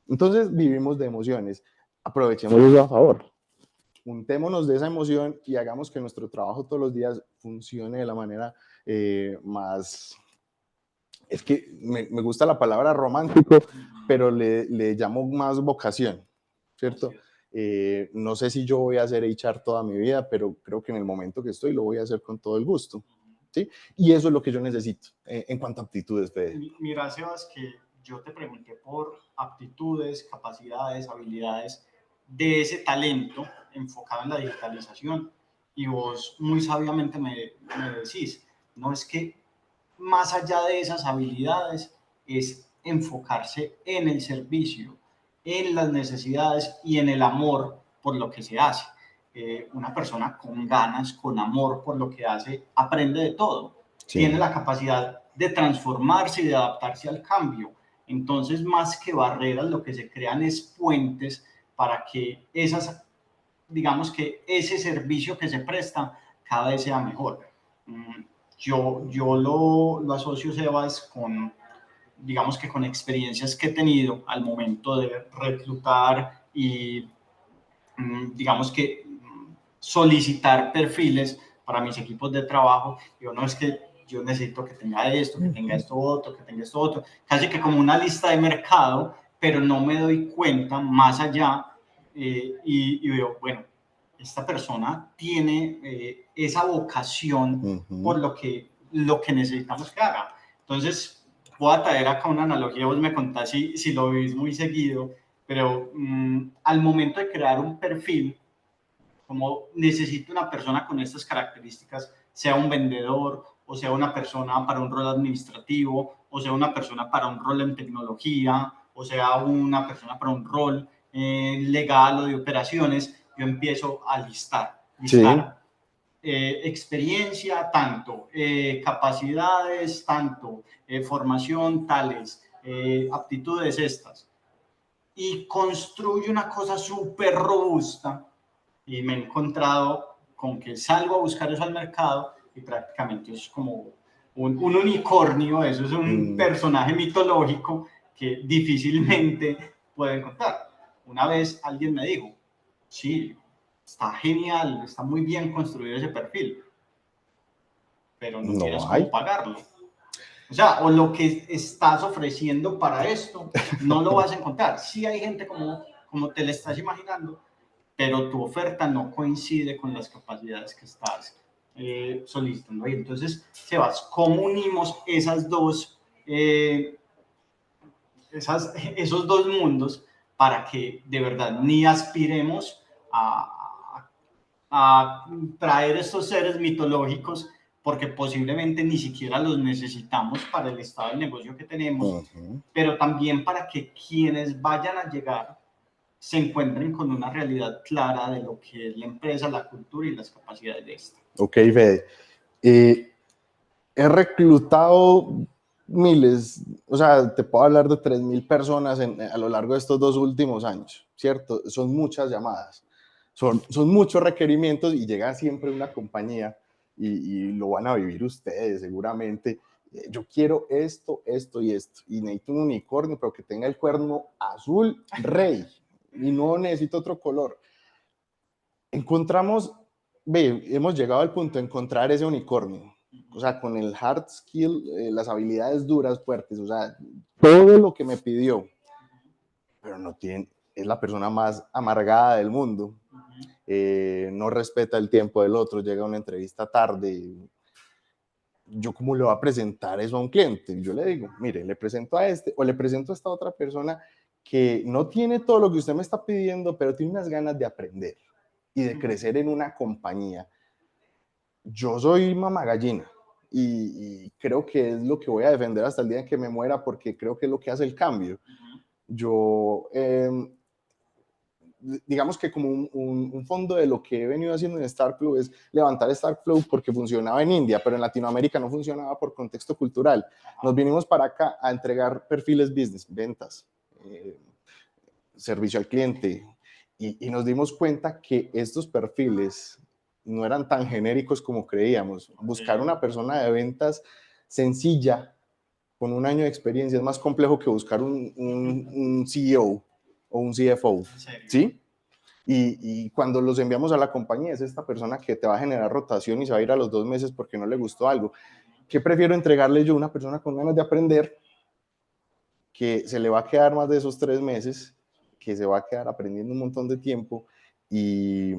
Entonces vivimos de emociones. Aprovechemos eso a favor. Juntémonos de esa emoción y hagamos que nuestro trabajo todos los días funcione de la manera más... Es que me gusta la palabra romántico, pero le llamo más vocación, ¿cierto? No sé si yo voy a hacer HR toda mi vida, pero creo que en el momento que estoy lo voy a hacer con todo el gusto, ¿sí? Y eso es lo que yo necesito en cuanto a aptitudes, Fede. Mira, Sebas, que yo te pregunté por aptitudes, capacidades, habilidades de ese talento enfocado en la digitalización y vos muy sabiamente me decís, no es que más allá de esas habilidades es enfocarse en el servicio, en las necesidades y en el amor por lo que se hace. Una persona con ganas, con amor por lo que hace, aprende de todo. Sí. Tiene la capacidad de transformarse y de adaptarse al cambio. Entonces, más que barreras, lo que se crean es puentes para que esas, digamos que ese servicio que se presta cada vez sea mejor. Yo lo asocio, Sebas, con, digamos que con experiencias que he tenido al momento de reclutar y, digamos que, solicitar perfiles para mis equipos de trabajo. Yo no es que yo necesito que tenga esto, que tenga esto otro, que tenga esto otro, casi que como una lista de mercado, pero no me doy cuenta más allá y veo, bueno, esta persona tiene esa vocación por lo que necesitamos que haga. Entonces, voy a traer acá una analogía, vos me contás si lo vivís muy seguido, pero al momento de crear un perfil, como necesito una persona con estas características, sea un vendedor, o sea una persona para un rol administrativo, o sea una persona para un rol en tecnología, o sea una persona para un rol legal o de operaciones, yo empiezo a listar. Sí. Experiencia, tanto, capacidades, tanto, formación, tales, aptitudes estas. Y construye una cosa súper robusta y me he encontrado con que salgo a buscar eso al mercado y prácticamente es como un unicornio, eso es un personaje mitológico que difícilmente puede encontrar. Una vez alguien me dijo, sí, está genial, está muy bien construido ese perfil, pero no tienes cómo pagarlo. O sea, o lo que estás ofreciendo para esto, no lo vas a encontrar. Sí hay gente como te la estás imaginando, pero tu oferta no coincide con las capacidades que estás solicitando. Y entonces, Sebas, ¿cómo unimos esas dos, esos dos mundos para que de verdad ni aspiremos a traer estos seres mitológicos porque posiblemente ni siquiera los necesitamos para el estado del negocio que tenemos, pero también para que quienes vayan a llegar se encuentren con una realidad clara de lo que es la empresa, la cultura y las capacidades de esta? Ok, Fede. He reclutado miles, o sea, te puedo hablar de 3.000 personas a lo largo de estos 2 últimos años, ¿cierto? Son muchas llamadas, son muchos requerimientos y llega siempre una compañía y lo van a vivir ustedes seguramente. Yo quiero esto, esto y esto, y necesito un unicornio, pero que tenga el cuerno azul rey, y no necesito otro color. Hemos llegado al punto de encontrar ese unicornio, o sea, con el hard skill, las habilidades duras, fuertes, o sea, todo lo que me pidió, pero no tiene, es la persona más amargada del mundo, no respeta el tiempo del otro, llega a una entrevista tarde, yo cómo le voy a presentar eso a un cliente. Yo le digo, mire, le presento a este o le presento a esta otra persona que no tiene todo lo que usted me está pidiendo, pero tiene unas ganas de aprender y de crecer en una compañía. Yo soy mamá gallina y creo que es lo que voy a defender hasta el día en que me muera porque creo que es lo que hace el cambio. Yo, digamos que como un fondo de lo que he venido haciendo en Startflow es levantar Startflow porque funcionaba en India, pero en Latinoamérica no funcionaba por contexto cultural. Nos vinimos para acá a entregar perfiles business, ventas, servicio al cliente, y nos dimos cuenta que estos perfiles no eran tan genéricos como creíamos. Buscar una persona de ventas sencilla, con un año de experiencia, es más complejo que buscar un CEO o un CFO, ¿sí? Y cuando los enviamos a la compañía, es esta persona que te va a generar rotación y se va a ir a los 2 meses porque no le gustó algo. ¿Qué prefiero entregarle yo? Una persona con ganas de aprender, que se le va a quedar más de esos 3 meses, que se va a quedar aprendiendo un montón de tiempo y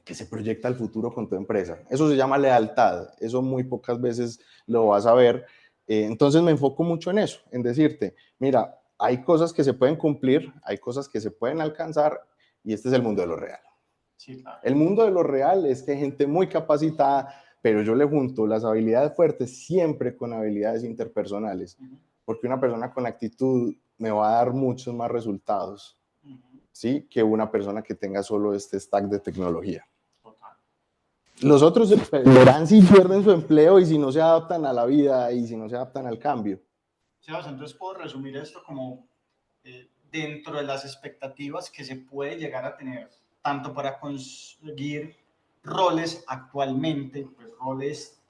que se proyecta al futuro con tu empresa. Eso se llama lealtad, eso muy pocas veces lo vas a ver. Entonces me enfoco mucho en eso, en decirte, mira, hay cosas que se pueden cumplir, hay cosas que se pueden alcanzar y este es el mundo de lo real. Sí, claro. El mundo de lo real es que hay gente muy capacitada, pero yo le junto las habilidades fuertes siempre con habilidades interpersonales, porque una persona con actitud me va a dar muchos más resultados, ¿sí? Que una persona que tenga solo este stack de tecnología. Total. Los otros verán si pierden su empleo y si no se adaptan a la vida y si no se adaptan al cambio. Sebas, entonces puedo resumir esto como dentro de las expectativas que se puede llegar a tener, tanto para conseguir roles actualmente, pues roles,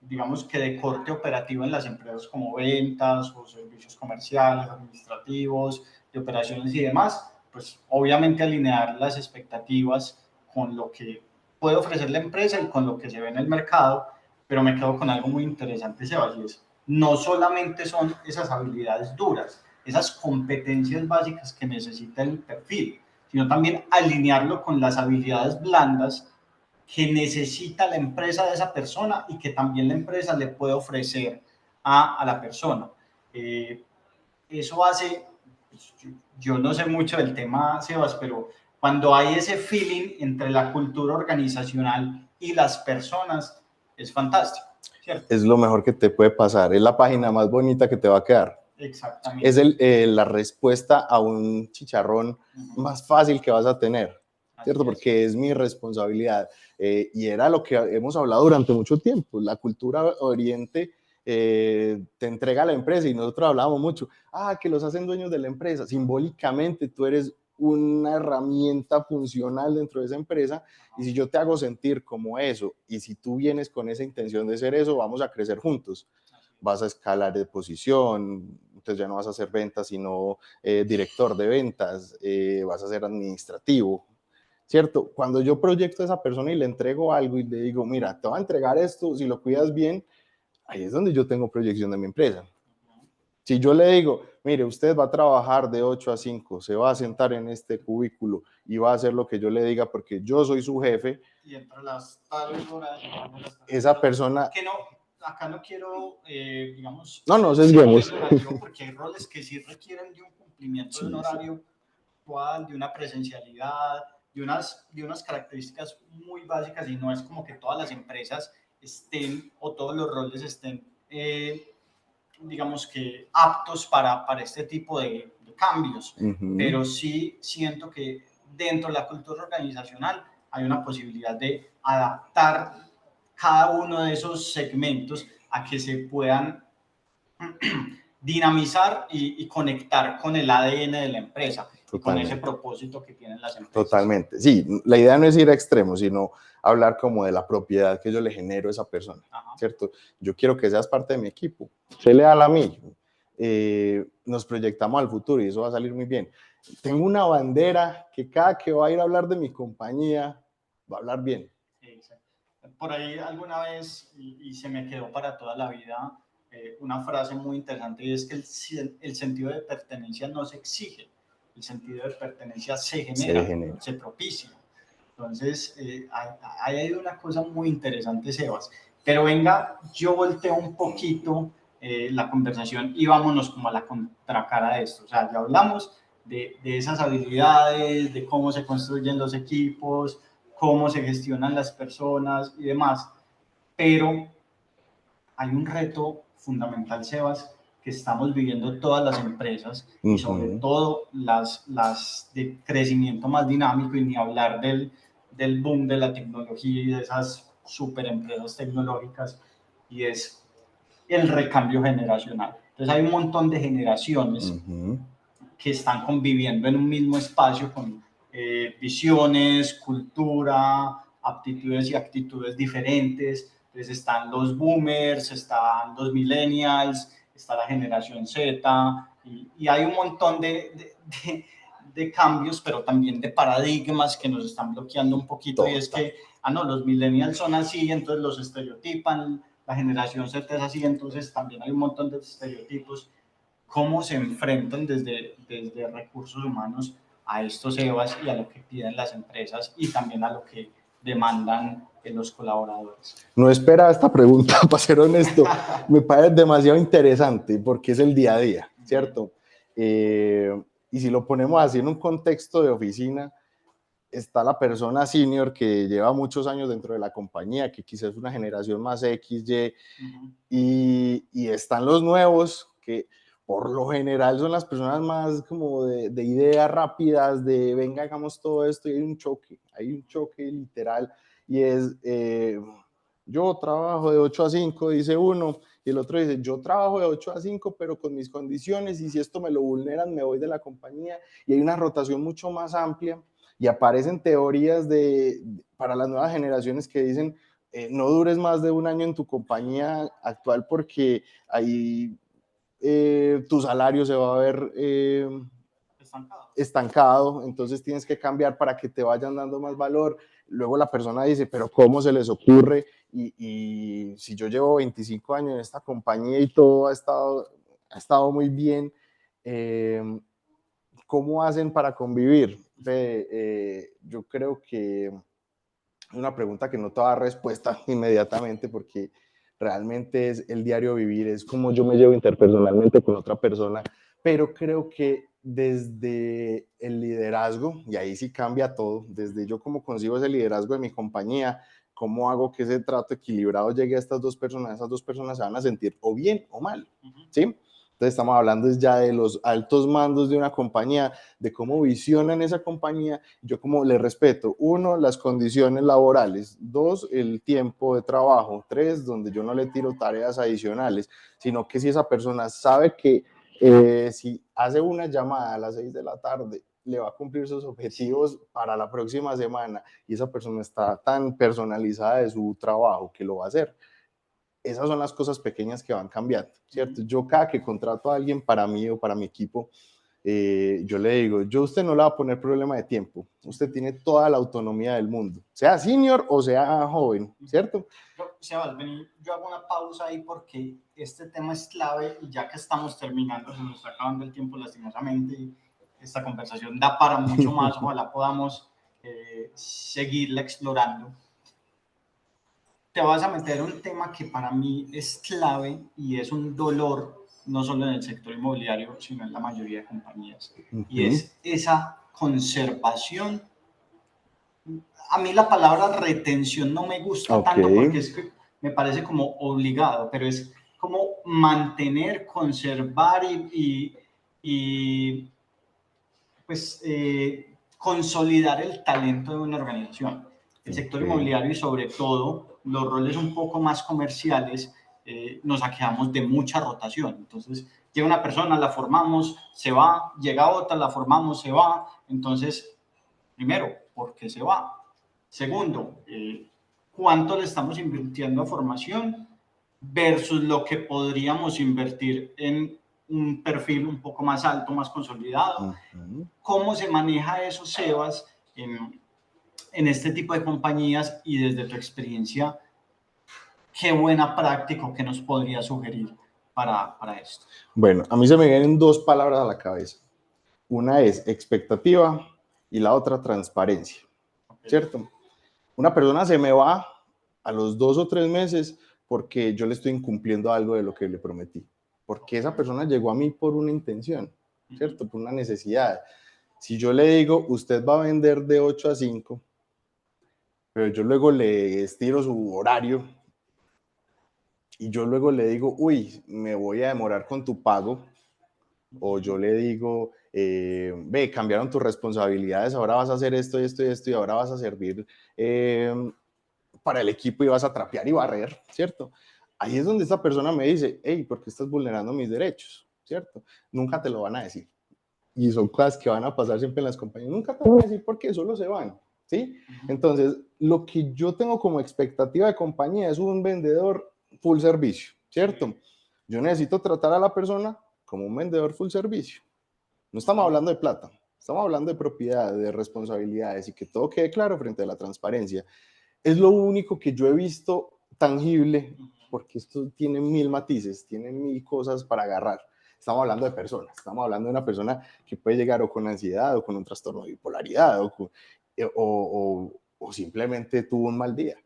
digamos que de corte operativo en las empresas como ventas o servicios comerciales, administrativos, de operaciones y demás, pues obviamente alinear las expectativas con lo que puede ofrecer la empresa y con lo que se ve en el mercado, pero me quedo con algo muy interesante, Sebas, y es no solamente son esas habilidades duras, esas competencias básicas que necesita el perfil, sino también alinearlo con las habilidades blandas que necesita la empresa de esa persona y que también la empresa le puede ofrecer a la persona. Eso hace, pues, yo no sé mucho del tema, Sebas, pero cuando hay ese feeling entre la cultura organizacional y las personas, es fantástico, ¿cierto? Es lo mejor que te puede pasar, es la página más bonita que te va a quedar. Exactamente. Es la respuesta a un chicharrón más fácil que vas a tener, ¿cierto? Porque es mi responsabilidad. Y era lo que hemos hablado durante mucho tiempo. La cultura oriente te entrega a la empresa y nosotros hablábamos mucho, que los hacen dueños de la empresa. Simbólicamente tú eres una herramienta funcional dentro de esa empresa y si yo te hago sentir como eso y si tú vienes con esa intención de ser eso, vamos a crecer juntos. Vas a escalar de posición, entonces ya no vas a hacer ventas, sino director de ventas, vas a ser administrativo, ¿cierto? Cuando yo proyecto a esa persona y le entrego algo y le digo, mira, te voy a entregar esto, si lo cuidas bien, ahí es donde yo tengo proyección de mi empresa. Si yo le digo, mire, usted va a trabajar de 8 a 5, se va a sentar en este cubículo y va a hacer lo que yo le diga porque yo soy su jefe. Y entre las tales horas, esa persona... Que no, acá no quiero, digamos, no sesguemos. porque hay roles que sí requieren de un cumplimiento de un horario actual, de una presencialidad, de unas características muy básicas y no es como que todas las empresas estén o todos los roles estén, digamos que aptos para este tipo de cambios, pero sí siento que dentro de la cultura organizacional hay una posibilidad de adaptar cada uno de esos segmentos a que se puedan dinamizar y conectar con el ADN de la empresa. Totalmente. Y con ese propósito que tienen las empresas. Totalmente, sí, la idea no es ir a extremos, sino hablar como de la propiedad que yo le genero a esa persona, ¿cierto? Yo quiero que seas parte de mi equipo, sé leal a mí, nos proyectamos al futuro y eso va a salir muy bien. Tengo una bandera que cada que va a ir a hablar de mi compañía, va a hablar bien. Exacto. Por ahí alguna vez, y se me quedó para toda la vida, una frase muy interesante y es que el sentido de pertenencia no se exige, el sentido de pertenencia se genera. Se propicia. Entonces, hay una cosa muy interesante, Sebas, Pero venga, yo volteo un poquito la conversación y vámonos como a la contracara de esto. O sea, ya hablamos de esas habilidades, de cómo se construyen los equipos, cómo se gestionan las personas y demás. Pero hay un reto fundamental, Sebas, que estamos viviendo todas las empresas y sobre todo las de crecimiento más dinámico, y ni hablar del boom de la tecnología y de esas super empresas tecnológicas, y es el recambio generacional. Entonces hay un montón de generaciones que están conviviendo en un mismo espacio con visiones, cultura, aptitudes y actitudes diferentes. Entonces están los boomers, están los millennials, está la generación Z, y hay un montón de cambios, pero también de paradigmas que nos están bloqueando un poquito. Y es que, no, los millennials son así, entonces los estereotipan, la generación Z es así, entonces también hay un montón de estereotipos. ¿Cómo se enfrentan desde recursos humanos a estos EVAs y a lo que piden las empresas y también a lo que demandan los colaboradores? No esperaba esta pregunta, para ser honesto. Me parece demasiado interesante porque es el día a día, ¿cierto? Y si lo ponemos así en un contexto de oficina, está la persona senior que lleva muchos años dentro de la compañía, que quizás es una generación más X, y están los nuevos, que por lo general son las personas más como de ideas rápidas, de venga, hagamos todo esto, y hay un choque literal, y es, yo trabajo de 8 a 5, dice uno, y el otro dice, yo trabajo de 8 a 5, pero con mis condiciones, y si esto me lo vulneran, me voy de la compañía, y hay una rotación mucho más amplia, y aparecen teorías para las nuevas generaciones que dicen, no dures más de un año en tu compañía actual porque ahí tu salario se va a ver estancado, entonces tienes que cambiar para que te vayan dando más valor. Luego la persona dice, pero ¿cómo se les ocurre? Y si yo llevo 25 años en esta compañía y todo ha estado muy bien, ¿cómo hacen para convivir? Yo creo que una pregunta que no te va a dar respuesta inmediatamente porque realmente es el diario vivir, es como yo me llevo interpersonalmente con otra persona, pero creo que desde el liderazgo, y ahí sí cambia todo, desde yo cómo consigo ese liderazgo de mi compañía, cómo hago que ese trato equilibrado llegue a estas dos personas se van a sentir o bien o mal, ¿sí? Entonces estamos hablando ya de los altos mandos de una compañía, de cómo visionan esa compañía, yo como le respeto, uno, las condiciones laborales, dos, el tiempo de trabajo, tres, donde yo no le tiro tareas adicionales, sino que si esa persona sabe que si hace una llamada a las 6 de la tarde, le va a cumplir sus objetivos para la próxima semana y esa persona está tan personalizada de su trabajo que lo va a hacer. Esas son las cosas pequeñas que van cambiando, ¿cierto? Yo cada que contrato a alguien para mí o para mi equipo, yo le digo, yo a usted no le va a poner problema de tiempo, usted tiene toda la autonomía del mundo, sea senior o sea joven, ¿cierto? Sebas, vení, yo hago una pausa ahí porque este tema es clave y ya que estamos terminando, se nos está acabando el tiempo lastimosamente y esta conversación da para mucho más, ojalá podamos seguirla explorando. Te vas a meter en un tema que para mí es clave y es un dolor no solo en el sector inmobiliario, sino en la mayoría de compañías. Y es esa conservación. A mí la palabra retención no me gusta tanto porque es que me parece como obligado, pero es como mantener, conservar y pues consolidar el talento de una organización. El sector inmobiliario y sobre todo los roles un poco más comerciales nos aquejamos de mucha rotación. Entonces llega una persona, la formamos, se va, llega otra, la formamos, se va. Entonces, primero, ¿por qué se va? Segundo, ¿cuánto le estamos invirtiendo a formación versus lo que podríamos invertir en un perfil un poco más alto, más consolidado? ¿Cómo se maneja eso, Sebas, en este tipo de compañías y desde tu experiencia, qué buena práctica que nos podría sugerir para esto? Bueno, a mí se me vienen dos palabras a la cabeza. Una es expectativa y la otra transparencia, ¿cierto? Una persona se me va a los 2 o 3 meses porque yo le estoy incumpliendo algo de lo que le prometí. Porque esa persona llegó a mí por una intención, ¿cierto? Por una necesidad. Si yo le digo, usted va a vender de 8 a 5, pero yo luego le estiro su horario y yo luego le digo, uy, me voy a demorar con tu pago, o yo le digo, ve, cambiaron tus responsabilidades, ahora vas a hacer esto y esto y esto, y ahora vas a servir para el equipo y vas a trapear y barrer, ¿cierto? Ahí es donde esta persona me dice, hey, ¿por qué estás vulnerando mis derechos? ¿Cierto? Nunca te lo van a decir. Y son cosas que van a pasar siempre en las compañías. Nunca te van a decir porque solo se van, ¿sí? Entonces, lo que yo tengo como expectativa de compañía es un vendedor full servicio, ¿cierto? Yo necesito tratar a la persona como un vendedor full servicio. No estamos hablando de plata, estamos hablando de propiedad, de responsabilidades y que todo quede claro frente a la transparencia. Es lo único que yo he visto tangible, porque esto tiene 1000 matices, tiene 1000 cosas para agarrar. Estamos hablando de personas, estamos hablando de una persona que puede llegar o con ansiedad o con un trastorno de bipolaridad o simplemente tuvo un mal día.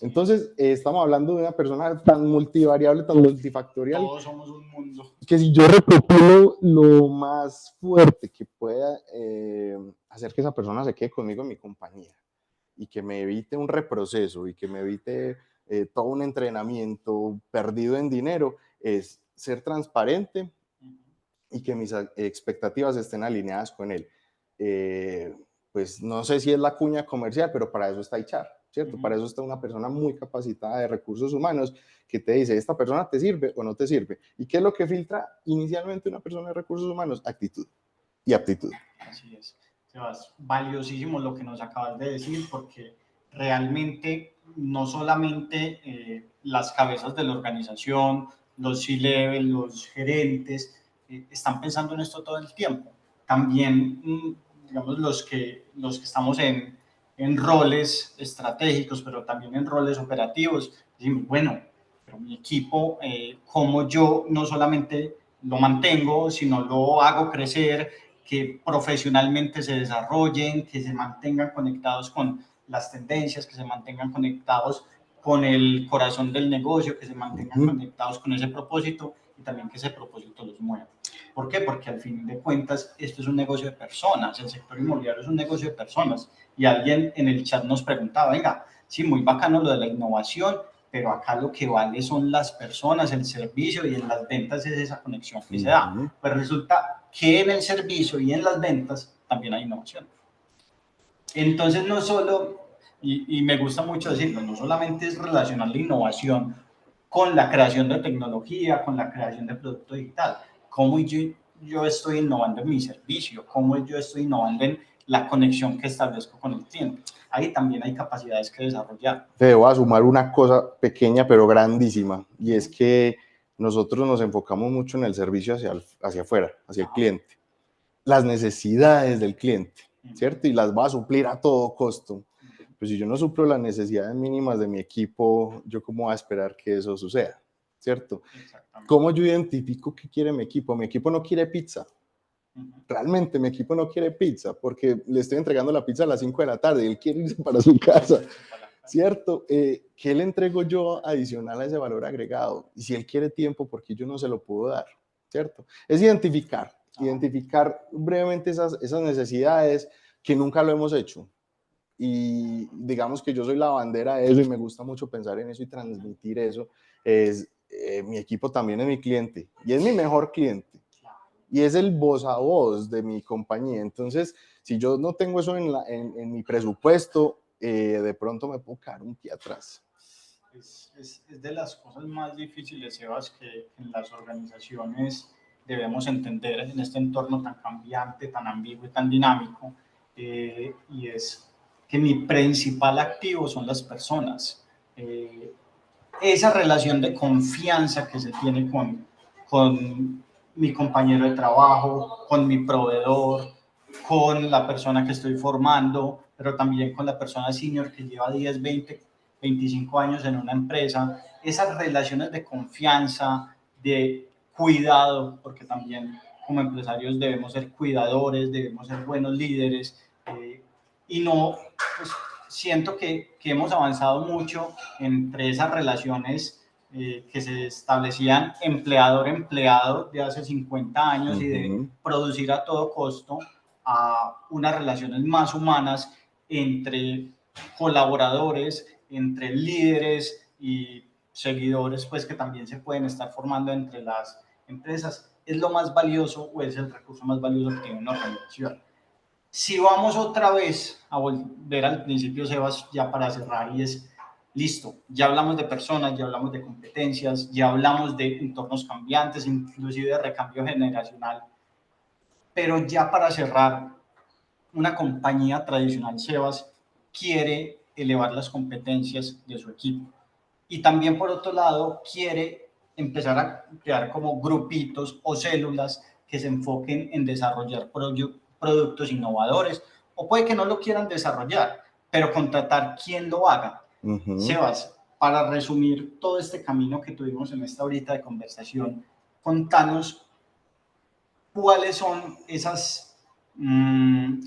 Entonces, estamos hablando de una persona tan multivariable, tan multifactorial. Todos somos un mundo. Que si yo recopilo lo más fuerte que pueda hacer que esa persona se quede conmigo en mi compañía y que me evite un reproceso y que me evite todo un entrenamiento perdido en dinero, es ser transparente y que mis expectativas estén alineadas con él. Pues no sé si es la cuña comercial, pero para eso está HR, ¿cierto? Para eso está una persona muy capacitada de recursos humanos que te dice, ¿esta persona te sirve o no te sirve? ¿Y qué es lo que filtra inicialmente una persona de recursos humanos? Actitud y aptitud. Así es. Sebas, valiosísimo lo que nos acabas de decir, porque realmente no solamente las cabezas de la organización, los C-level, los gerentes, están pensando en esto todo el tiempo. También, digamos, los que estamos en roles estratégicos, pero también en roles operativos, decimos, bueno, pero mi equipo, ¿cómo yo no solamente lo mantengo, sino lo hago crecer, que profesionalmente se desarrollen, que se mantengan conectados con las tendencias, que se mantengan conectados con el corazón del negocio, que se mantengan conectados con ese propósito y también que ese propósito los mueva? ¿Por qué? Porque al fin de cuentas esto es un negocio de personas, el sector inmobiliario es un negocio de personas. Y alguien en el chat nos preguntaba, venga, sí, muy bacano lo de la innovación, pero acá lo que vale son las personas, el servicio, y en las ventas es esa conexión que se da. Pues resulta que en el servicio y en las ventas también hay innovación. Entonces no solo, y me gusta mucho decirlo, no solamente es relacionar la innovación con la creación de tecnología, con la creación de producto digital, cómo yo estoy innovando en mi servicio, cómo yo estoy innovando en la conexión que establezco con el cliente. Ahí también hay capacidades que desarrollar. Te voy a sumar una cosa pequeña pero grandísima, y es que nosotros nos enfocamos mucho en el servicio hacia afuera, hacia el cliente, las necesidades del cliente, ¿cierto? Y las va a suplir a todo costo. Pues si yo no suplo las necesidades mínimas de mi equipo, ¿yo cómo voy a esperar que eso suceda? ¿Cierto? ¿Cómo yo identifico qué quiere mi equipo? Mi equipo no quiere pizza. Realmente mi equipo no quiere pizza porque le estoy entregando la pizza a las 5 de la tarde y él quiere irse para su casa, ¿cierto? ¿Qué le entrego yo adicional a ese valor agregado? Y si él quiere tiempo, ¿por qué yo no se lo puedo dar? ¿Cierto? Es identificar brevemente esas necesidades que nunca lo hemos hecho. Y digamos que yo soy la bandera de eso y me gusta mucho pensar en eso y transmitir eso. Mi equipo también es mi cliente y es mi mejor cliente y es el voz a voz de mi compañía. Entonces, si yo no tengo eso en mi presupuesto, de pronto me puedo caer un pie atrás. Es de las cosas más difíciles, Sebas, que en las organizaciones debemos entender en este entorno tan cambiante, tan ambiguo y tan dinámico, y es que mi principal activo son las personas. Esa relación de confianza que se tiene con mi compañero de trabajo, con mi proveedor, con la persona que estoy formando, pero también con la persona senior que lleva 10, 20, 25 años en una empresa. Esas relaciones de confianza, de cuidado, porque también como empresarios debemos ser cuidadores, debemos ser buenos líderes, y no, pues, siento que hemos avanzado mucho entre esas relaciones que se establecían empleador-empleado de hace 50 años y de producir a todo costo, a unas relaciones más humanas entre colaboradores, entre líderes y seguidores, pues que también se pueden estar formando entre las empresas. Es lo más valioso o es el recurso más valioso que tiene una organización. Si vamos otra vez a volver al principio, Sebas, ya para cerrar, y es, listo, ya hablamos de personas, ya hablamos de competencias, ya hablamos de entornos cambiantes, inclusive de recambio generacional, pero ya para cerrar, una compañía tradicional, Sebas, quiere elevar las competencias de su equipo. Y también, por otro lado, quiere empezar a crear como grupitos o células que se enfoquen en desarrollar productos innovadores, o puede que no lo quieran desarrollar, pero contratar quien lo haga. Sebas, para resumir todo este camino que tuvimos en esta horita de conversación, contanos cuáles son esas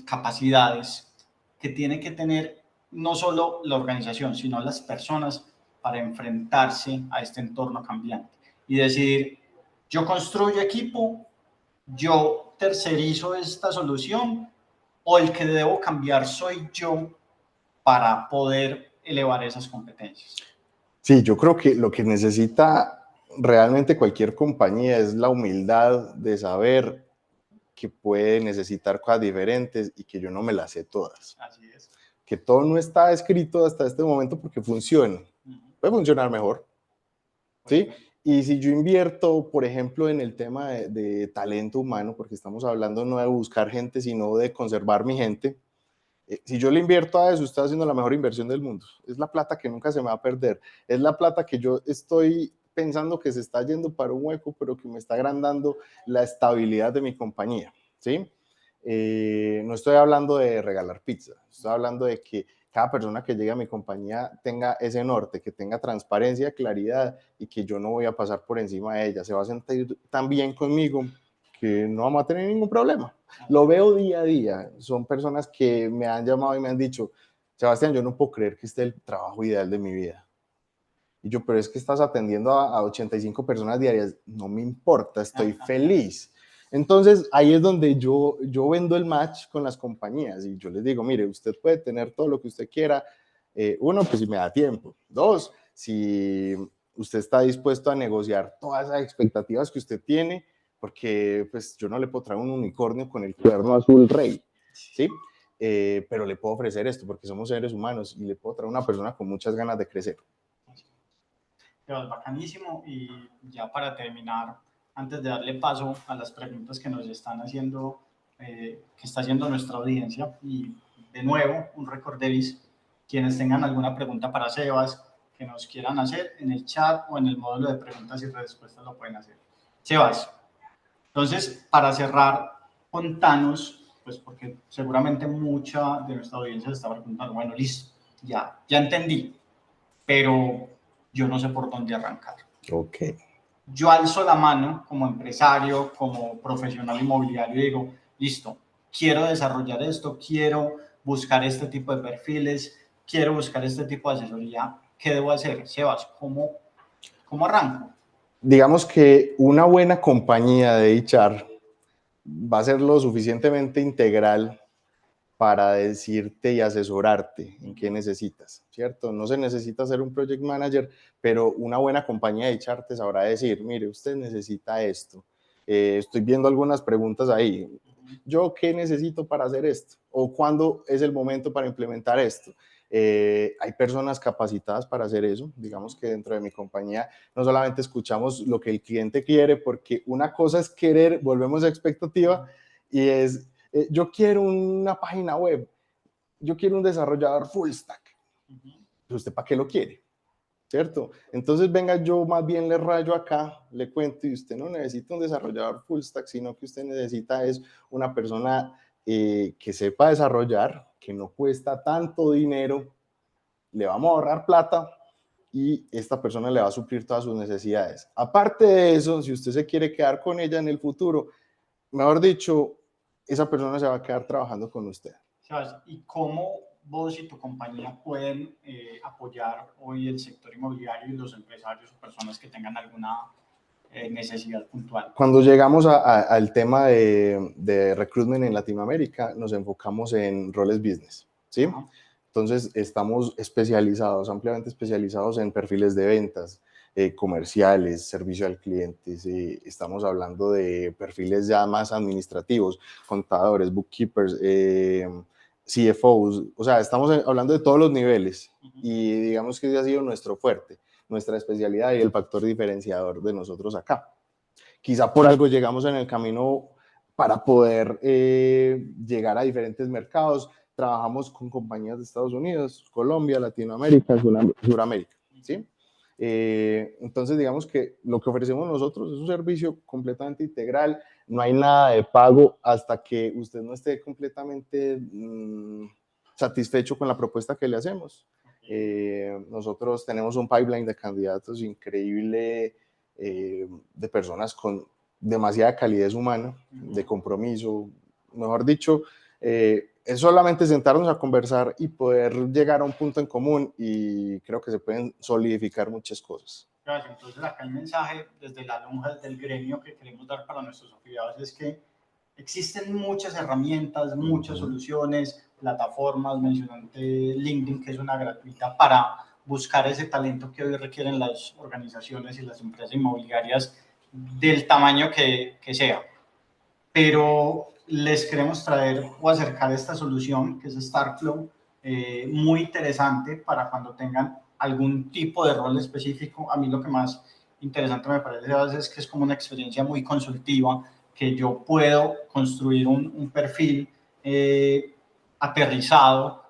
capacidades que tiene que tener no solo la organización, sino las personas para enfrentarse a este entorno cambiante y decidir, yo construyo equipo, yo tercerizo esta solución o el que debo cambiar soy yo para poder elevar esas competencias. Sí, yo creo que lo que necesita realmente cualquier compañía es la humildad de saber que puede necesitar cosas diferentes y que yo no me las sé todas. Así es. Que todo no está escrito hasta este momento porque funcione. Puede funcionar mejor, ¿sí? Y si yo invierto, por ejemplo, en el tema de talento humano, porque estamos hablando no de buscar gente, sino de conservar mi gente, si yo le invierto a eso, estoy haciendo la mejor inversión del mundo. Es la plata que nunca se me va a perder. Es la plata que yo estoy pensando que se está yendo para un hueco, pero que me está agrandando la estabilidad de mi compañía, ¿sí? No estoy hablando de regalar pizza, estoy hablando de que cada persona que llegue a mi compañía tenga ese norte, que tenga transparencia, claridad y que yo no voy a pasar por encima de ella. Se va a sentir tan bien conmigo que no vamos a tener ningún problema. Lo veo día a día. Son personas que me han llamado y me han dicho, Sebastián, yo no puedo creer que este es el trabajo ideal de mi vida. Y yo, pero es que estás atendiendo a 85 personas diarias. No me importa, estoy feliz. Entonces, ahí es donde yo vendo el match con las compañías y yo les digo, mire, usted puede tener todo lo que usted quiera. Uno, pues si me da tiempo. Dos, si usted está dispuesto a negociar todas esas expectativas que usted tiene, porque pues yo no le puedo traer un unicornio con el cuerno azul rey, ¿sí? Pero le puedo ofrecer esto porque somos seres humanos y le puedo traer una persona con muchas ganas de crecer. Pero bacanísimo. Y ya para terminar, antes de darle paso a las preguntas que nos están haciendo, que está haciendo nuestra audiencia, y de nuevo, un recorderis, quienes tengan alguna pregunta para Sebas, que nos quieran hacer en el chat o en el módulo de preguntas y respuestas lo pueden hacer. Sebas, entonces, para cerrar, contanos, pues porque seguramente mucha de nuestra audiencia se está preguntando, bueno, listo, ya entendí, pero yo no sé por dónde arrancar. Ok. Yo alzo la mano como empresario, como profesional inmobiliario y digo, listo, quiero desarrollar esto, quiero buscar este tipo de perfiles, quiero buscar este tipo de asesoría. ¿Qué debo hacer? Sebas, ¿cómo arranco? Digamos que una buena compañía de HR va a ser lo suficientemente integral para decirte y asesorarte en qué necesitas, ¿cierto? No se necesita ser un project manager, pero una buena compañía de HR te sabrá decir, mire, usted necesita esto. Estoy viendo algunas preguntas ahí. ¿Yo qué necesito para hacer esto? ¿O cuándo es el momento para implementar esto? Hay personas capacitadas para hacer eso. Digamos que dentro de mi compañía no solamente escuchamos lo que el cliente quiere, porque una cosa es querer, volvemos a expectativa, y es yo quiero una página web, yo quiero un desarrollador full stack. ¿Pero usted para qué lo quiere? ¿Cierto? Entonces, venga, yo más bien le rayo acá, le cuento, y usted no necesita un desarrollador full stack, sino que usted necesita es una persona que sepa desarrollar, que no cuesta tanto dinero, le vamos a ahorrar plata y esta persona le va a suplir todas sus necesidades. Aparte de eso, si usted se quiere quedar con ella en el futuro, mejor dicho, esa persona se va a quedar trabajando con usted. ¿Sabes? ¿Y cómo vos y tu compañía pueden apoyar hoy el sector inmobiliario y los empresarios o personas que tengan alguna necesidad puntual? Cuando llegamos al tema de recruitment en Latinoamérica, nos enfocamos en roles business, ¿sí? Ajá. Entonces, estamos especializados, ampliamente especializados en perfiles de ventas, comerciales, servicio al cliente. Estamos hablando de perfiles ya más administrativos, contadores, bookkeepers, CFOs. O sea, estamos hablando de todos los niveles y digamos que ese ha sido nuestro fuerte, nuestra especialidad y el factor diferenciador de nosotros acá. Quizá por algo llegamos en el camino para poder llegar a diferentes mercados. Trabajamos con compañías de Estados Unidos, Colombia, Latinoamérica, Suramérica, ¿sí? Entonces, digamos que lo que ofrecemos nosotros es un servicio completamente integral. No hay nada de pago hasta que usted no esté completamente satisfecho con la propuesta que le hacemos. Nosotros tenemos un pipeline de candidatos increíble, de personas con demasiada calidez humana, de compromiso, mejor dicho, es solamente sentarnos a conversar y poder llegar a un punto en común y creo que se pueden solidificar muchas cosas. Gracias. Entonces acá el mensaje desde la lonja del gremio que queremos dar para nuestros afiliados es que existen muchas herramientas, muchas soluciones, plataformas, mencionante LinkedIn, que es una gratuita para buscar ese talento que hoy requieren las organizaciones y las empresas inmobiliarias del tamaño que sea. Pero les queremos traer o acercar esta solución, que es Starflow, muy interesante para cuando tengan algún tipo de rol específico. A mí lo que más interesante me parece a veces es que es como una experiencia muy consultiva, que yo puedo construir un perfil aterrizado,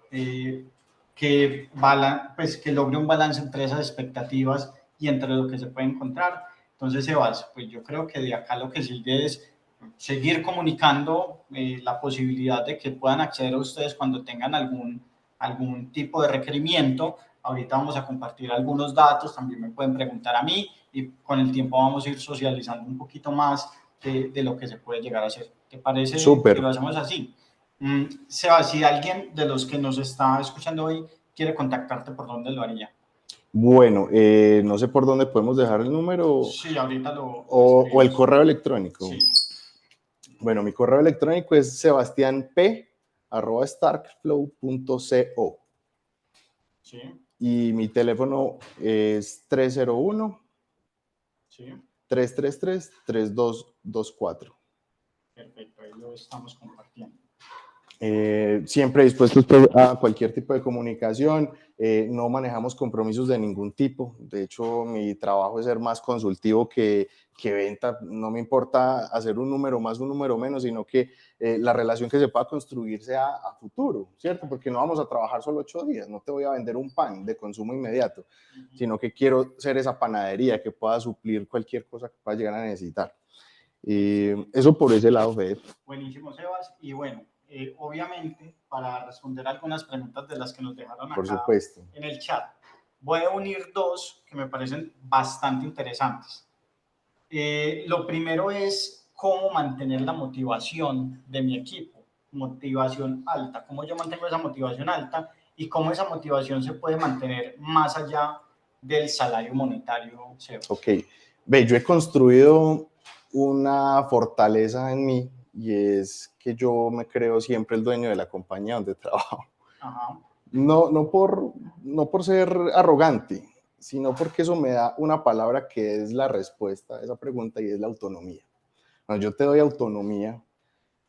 pues, que logre un balance entre esas expectativas y entre lo que se puede encontrar. Entonces, Sebas, pues yo creo que de acá lo que sigue es seguir comunicando la posibilidad de que puedan acceder a ustedes cuando tengan algún tipo de requerimiento. Ahorita vamos a compartir algunos datos, también me pueden preguntar a mí y con el tiempo vamos a ir socializando un poquito más de lo que se puede llegar a hacer. ¿Te parece que Súper. lo hacemos así? Seba, si alguien de los que nos está escuchando hoy quiere contactarte, ¿por dónde lo haría? Bueno, no sé por dónde podemos dejar el número Sí, ahorita lo o el escribimos. correo electrónico. Sí. Bueno, mi correo electrónico es sebastianp@starkflow.co. Sí. Y mi teléfono es 301 Sí. 333-3224. Perfecto, ahí lo estamos compartiendo. Siempre dispuestos a cualquier tipo de comunicación, no manejamos compromisos de ningún tipo. De hecho, mi trabajo es ser más consultivo que venta. No me importa hacer un número más, un número menos, sino que la relación que se pueda construir sea a futuro, ¿cierto? Porque no vamos a trabajar solo 8 días, no te voy a vender un pan de consumo inmediato, sino que quiero ser esa panadería que pueda suplir cualquier cosa que pueda llegar a necesitar. Eso por ese lado, Fede. Buenísimo, Sebas. Y bueno, obviamente, para responder algunas preguntas de las que nos dejaron Por acá supuesto. en el chat, voy a unir dos que me parecen bastante interesantes. Lo primero es cómo mantener la motivación de mi equipo, motivación alta, cómo yo mantengo esa motivación alta y cómo esa motivación se puede mantener más allá del salario monetario, Sebas. Ok, ve, yo he construido una fortaleza en mí y es que yo me creo siempre el dueño de la compañía donde trabajo. Ajá. No por ser arrogante, sino porque eso me da una palabra que es la respuesta a esa pregunta y es la autonomía. Cuando yo te doy autonomía,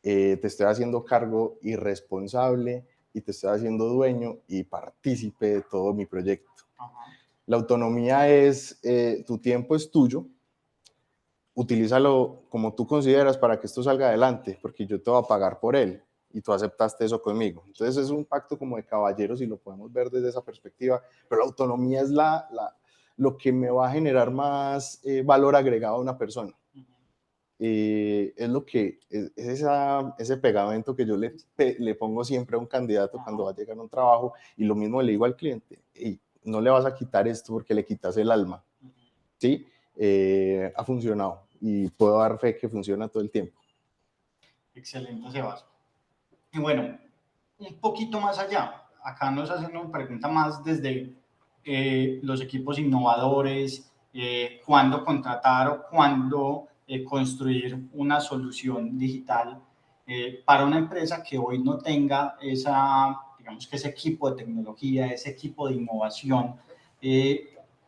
te estoy haciendo cargo y responsable y te estoy haciendo dueño y partícipe de todo mi proyecto. Ajá. La autonomía es, tu tiempo es tuyo, utilízalo como tú consideras para que esto salga adelante, porque yo te voy a pagar por él y tú aceptaste eso conmigo. Entonces es un pacto como de caballeros y lo podemos ver desde esa perspectiva, pero la autonomía es lo que me va a generar más valor agregado a una persona. Es lo que es ese pegamento que yo le pongo siempre a un candidato cuando va a llegar a un trabajo, y lo mismo le digo al cliente: hey, no le vas a quitar esto porque le quitas el alma, ¿sí? Ha funcionado y puedo dar fe que funciona todo el tiempo. Excelente, Sebas. Y bueno, un poquito más allá, acá nos hacen una pregunta más desde los equipos innovadores, cuándo contratar o cuándo construir una solución digital para una empresa que hoy no tenga digamos que ese equipo de tecnología, ese equipo de innovación.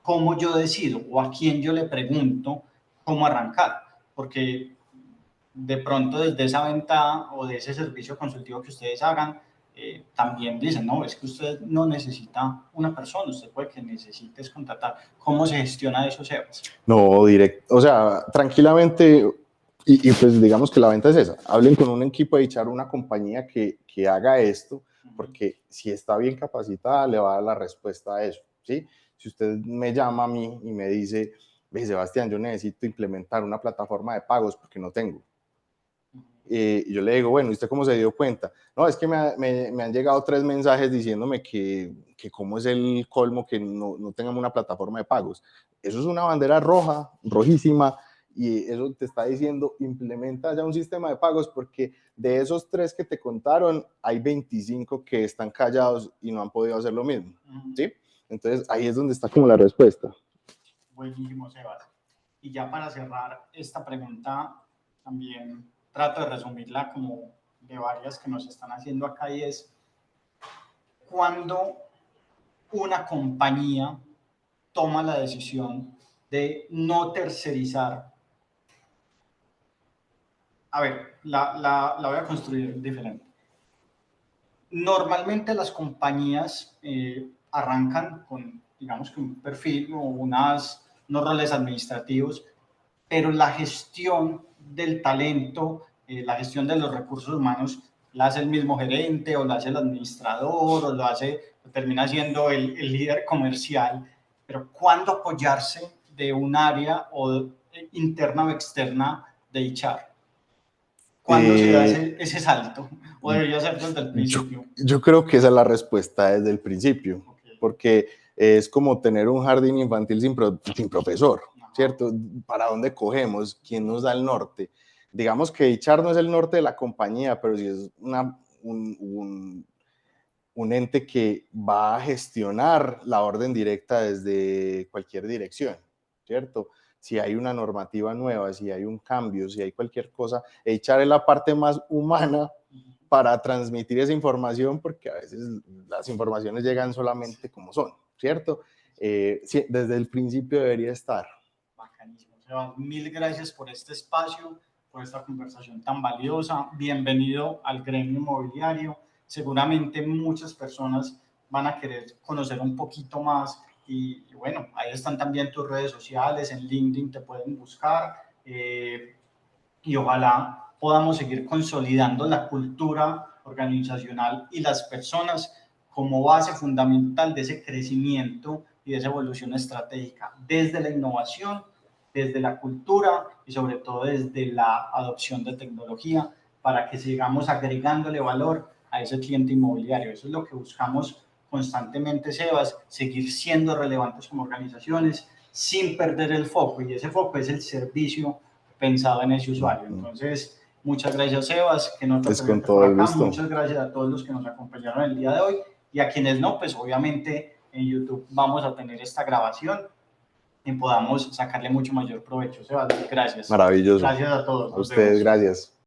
¿Cómo yo decido o a quién yo le pregunto cómo arrancar? Porque de pronto desde esa venta o de ese servicio consultivo que ustedes hagan, también dicen, no, es que usted no necesita una persona, usted puede que necesite contratar. ¿Cómo se gestiona eso, Sebas? No, directo, o sea, tranquilamente, y pues digamos que la venta es esa, hablen con un equipo de echar una compañía que haga esto, porque si está bien capacitada le va a dar la respuesta a eso, ¿sí? Si usted me llama a mí y me dice, ve, Sebastián, yo necesito implementar una plataforma de pagos porque no tengo. Y yo le digo, bueno, ¿y usted cómo se dio cuenta? No, es que me han llegado 3 mensajes diciéndome que cómo es el colmo que no tengamos una plataforma de pagos. Eso es una bandera roja, rojísima, y eso te está diciendo, implementa ya un sistema de pagos, porque de esos 3 que te contaron, hay 25 que están callados y no han podido hacer lo mismo, ¿sí? Entonces, ahí es donde está como la respuesta. Buenísimo, Sebas. Y ya para cerrar esta pregunta, también trato de resumirla como de varias que nos están haciendo acá, y es, ¿cuándo una compañía toma la decisión de no tercerizar? A ver, la voy a construir diferente. Normalmente las compañías arrancan con, digamos, que un perfil o unos roles administrativos, pero la gestión del talento, la gestión de los recursos humanos, la hace el mismo gerente o la hace el administrador o termina siendo el líder comercial. Pero ¿cuándo apoyarse de un área o interna o externa de HR? ¿Cuándo se da ese salto? ¿O debería ser desde el principio? Yo creo que esa es la respuesta desde el principio, okay, porque es como tener un jardín infantil sin profesor, ¿cierto? ¿Para dónde cogemos? ¿Quién nos da el norte? Digamos que HR no es el norte de la compañía, pero sí es un ente que va a gestionar la orden directa desde cualquier dirección, ¿cierto? Si hay una normativa nueva, si hay un cambio, si hay cualquier cosa, HR es la parte más humana para transmitir esa información, porque a veces las informaciones llegan solamente como son, ¿cierto? Sí, desde el principio debería estar. Bacanísimo, Sebas. Mil gracias por este espacio, por esta conversación tan valiosa. Bienvenido al gremio inmobiliario. Seguramente muchas personas van a querer conocer un poquito más y bueno, ahí están también tus redes sociales, en LinkedIn te pueden buscar y ojalá podamos seguir consolidando la cultura organizacional y las personas como base fundamental de ese crecimiento y de esa evolución estratégica desde la innovación, desde la cultura y sobre todo desde la adopción de tecnología para que sigamos agregándole valor a ese cliente inmobiliario. Eso es lo que buscamos constantemente, Sebas, seguir siendo relevantes como organizaciones sin perder el foco, y ese foco es el servicio pensado en ese usuario. Entonces, muchas gracias, Sebas, que no te es con todo el gusto. Muchas gracias a todos los que nos acompañaron el día de hoy, y a quienes no, pues obviamente en YouTube vamos a tener esta grabación y podamos sacarle mucho mayor provecho. Sebas, gracias. Maravilloso. Gracias a todos. A ustedes, gracias.